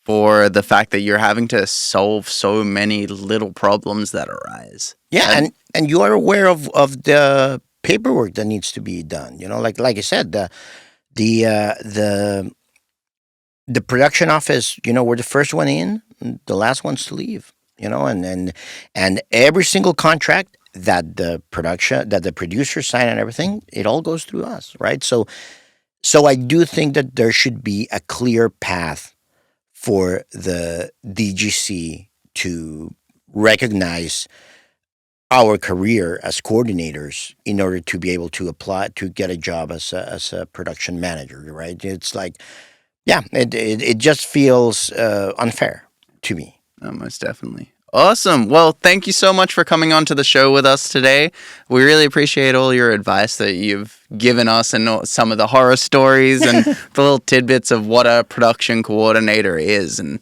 for the fact that you're having to solve so many little problems that arise. yeah, And and you are aware of the paperwork that needs to be done. Like I said, the uh, the the production office, we're the first one in, the last ones to leave. And every single contract that the producer sign and everything, it all goes through us, right? So I do think that there should be a clear path for the DGC to recognize our career as coordinators in order to be able to apply to get a job as a production manager, right? It's like, yeah, it just feels unfair to me. most definitely. Awesome. Well, thank you so much for coming on to the show with us today. We really appreciate all your advice that you've given us and some of the horror stories and the little tidbits of what a production coordinator is and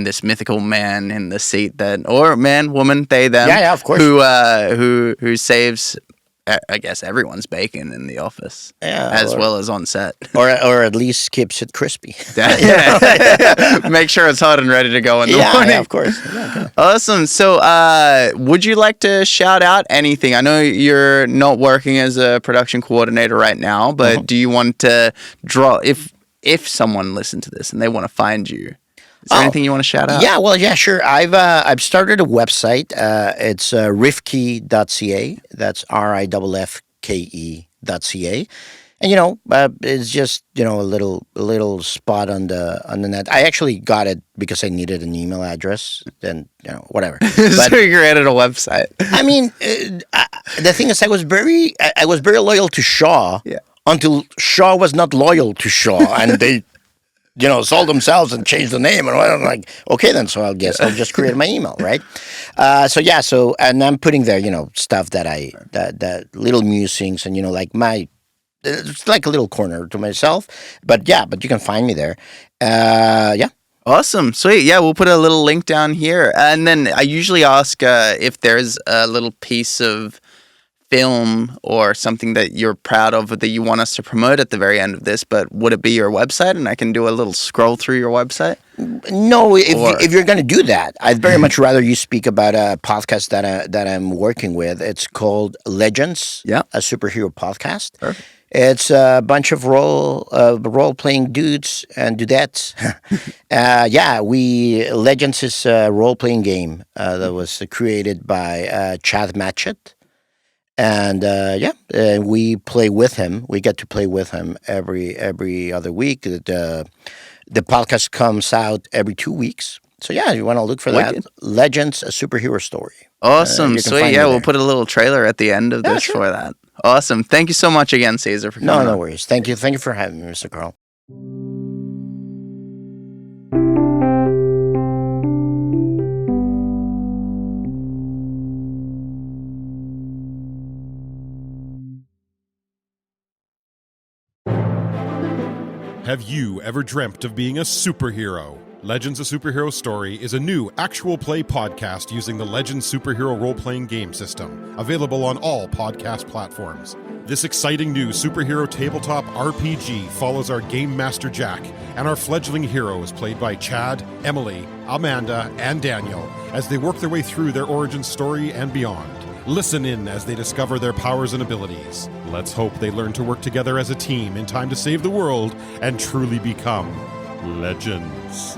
this mythical man in the seat or man, woman, they, them. Yeah, of course. Who saves, I guess, everyone's bacon in the office. Yeah, as well as on set. or at least keeps it crispy. Make sure it's hot and ready to go in the morning. Yeah, of course. Yeah, okay. Awesome. So, would you like to shout out anything? I know you're not working as a production coordinator right now, but do you want to draw if someone listened to this and they want to find you? Is there anything you want to shout out? Yeah, well, yeah, sure. I've started a website. It's rifke.ca. That's RIFFKE.ca. And it's just a little spot on the net. I actually got it because I needed an email address. Then whatever. So you created a website. I mean, the thing is, I was very loyal to Shaw. Yeah. Until Shaw was not loyal to Shaw, and they sold themselves and changed the name. And I'm like, okay, then. So I guess I'll just create my email, right? And I'm putting there, stuff that little musings and, like it's like a little corner to myself. But you can find me there. Yeah. Awesome. Sweet. Yeah, we'll put a little link down here. And then I usually ask if there's a little piece of film or something that you're proud of that you want us to promote at the very end of this, but would it be your website and I can do a little scroll through your website? No, if you're going to do that, I'd very much rather you speak about a podcast that I'm working with. It's called Legends, Yeah. a superhero podcast. Perfect. It's a bunch of role playing dudes and dudettes. Legends is a role playing game that was created by Chad Matchett. And we play with him. We get to play with him every other week. The podcast comes out every 2 weeks. So yeah, you want to look for Wicked. that. Legends, a superhero story. Awesome. You can Sweet. find Yeah, me we'll there. put a little trailer at the end of Yeah, this sure. for that. Awesome. Thank you so much again, Cesar, for No, coming no on. worries. Thank you for having me, Mr. Carl. Have you ever dreamt of being a superhero? Legends: A Superhero Story is a new actual play podcast using the Legends Superhero role-playing game system, available on all podcast platforms. This exciting new superhero tabletop RPG follows our Game Master Jack and our fledgling heroes played by Chad, Emily, Amanda, and Daniel as they work their way through their origin story and beyond. Listen in as they discover their powers and abilities. Let's hope they learn to work together as a team in time to save the world and truly become legends.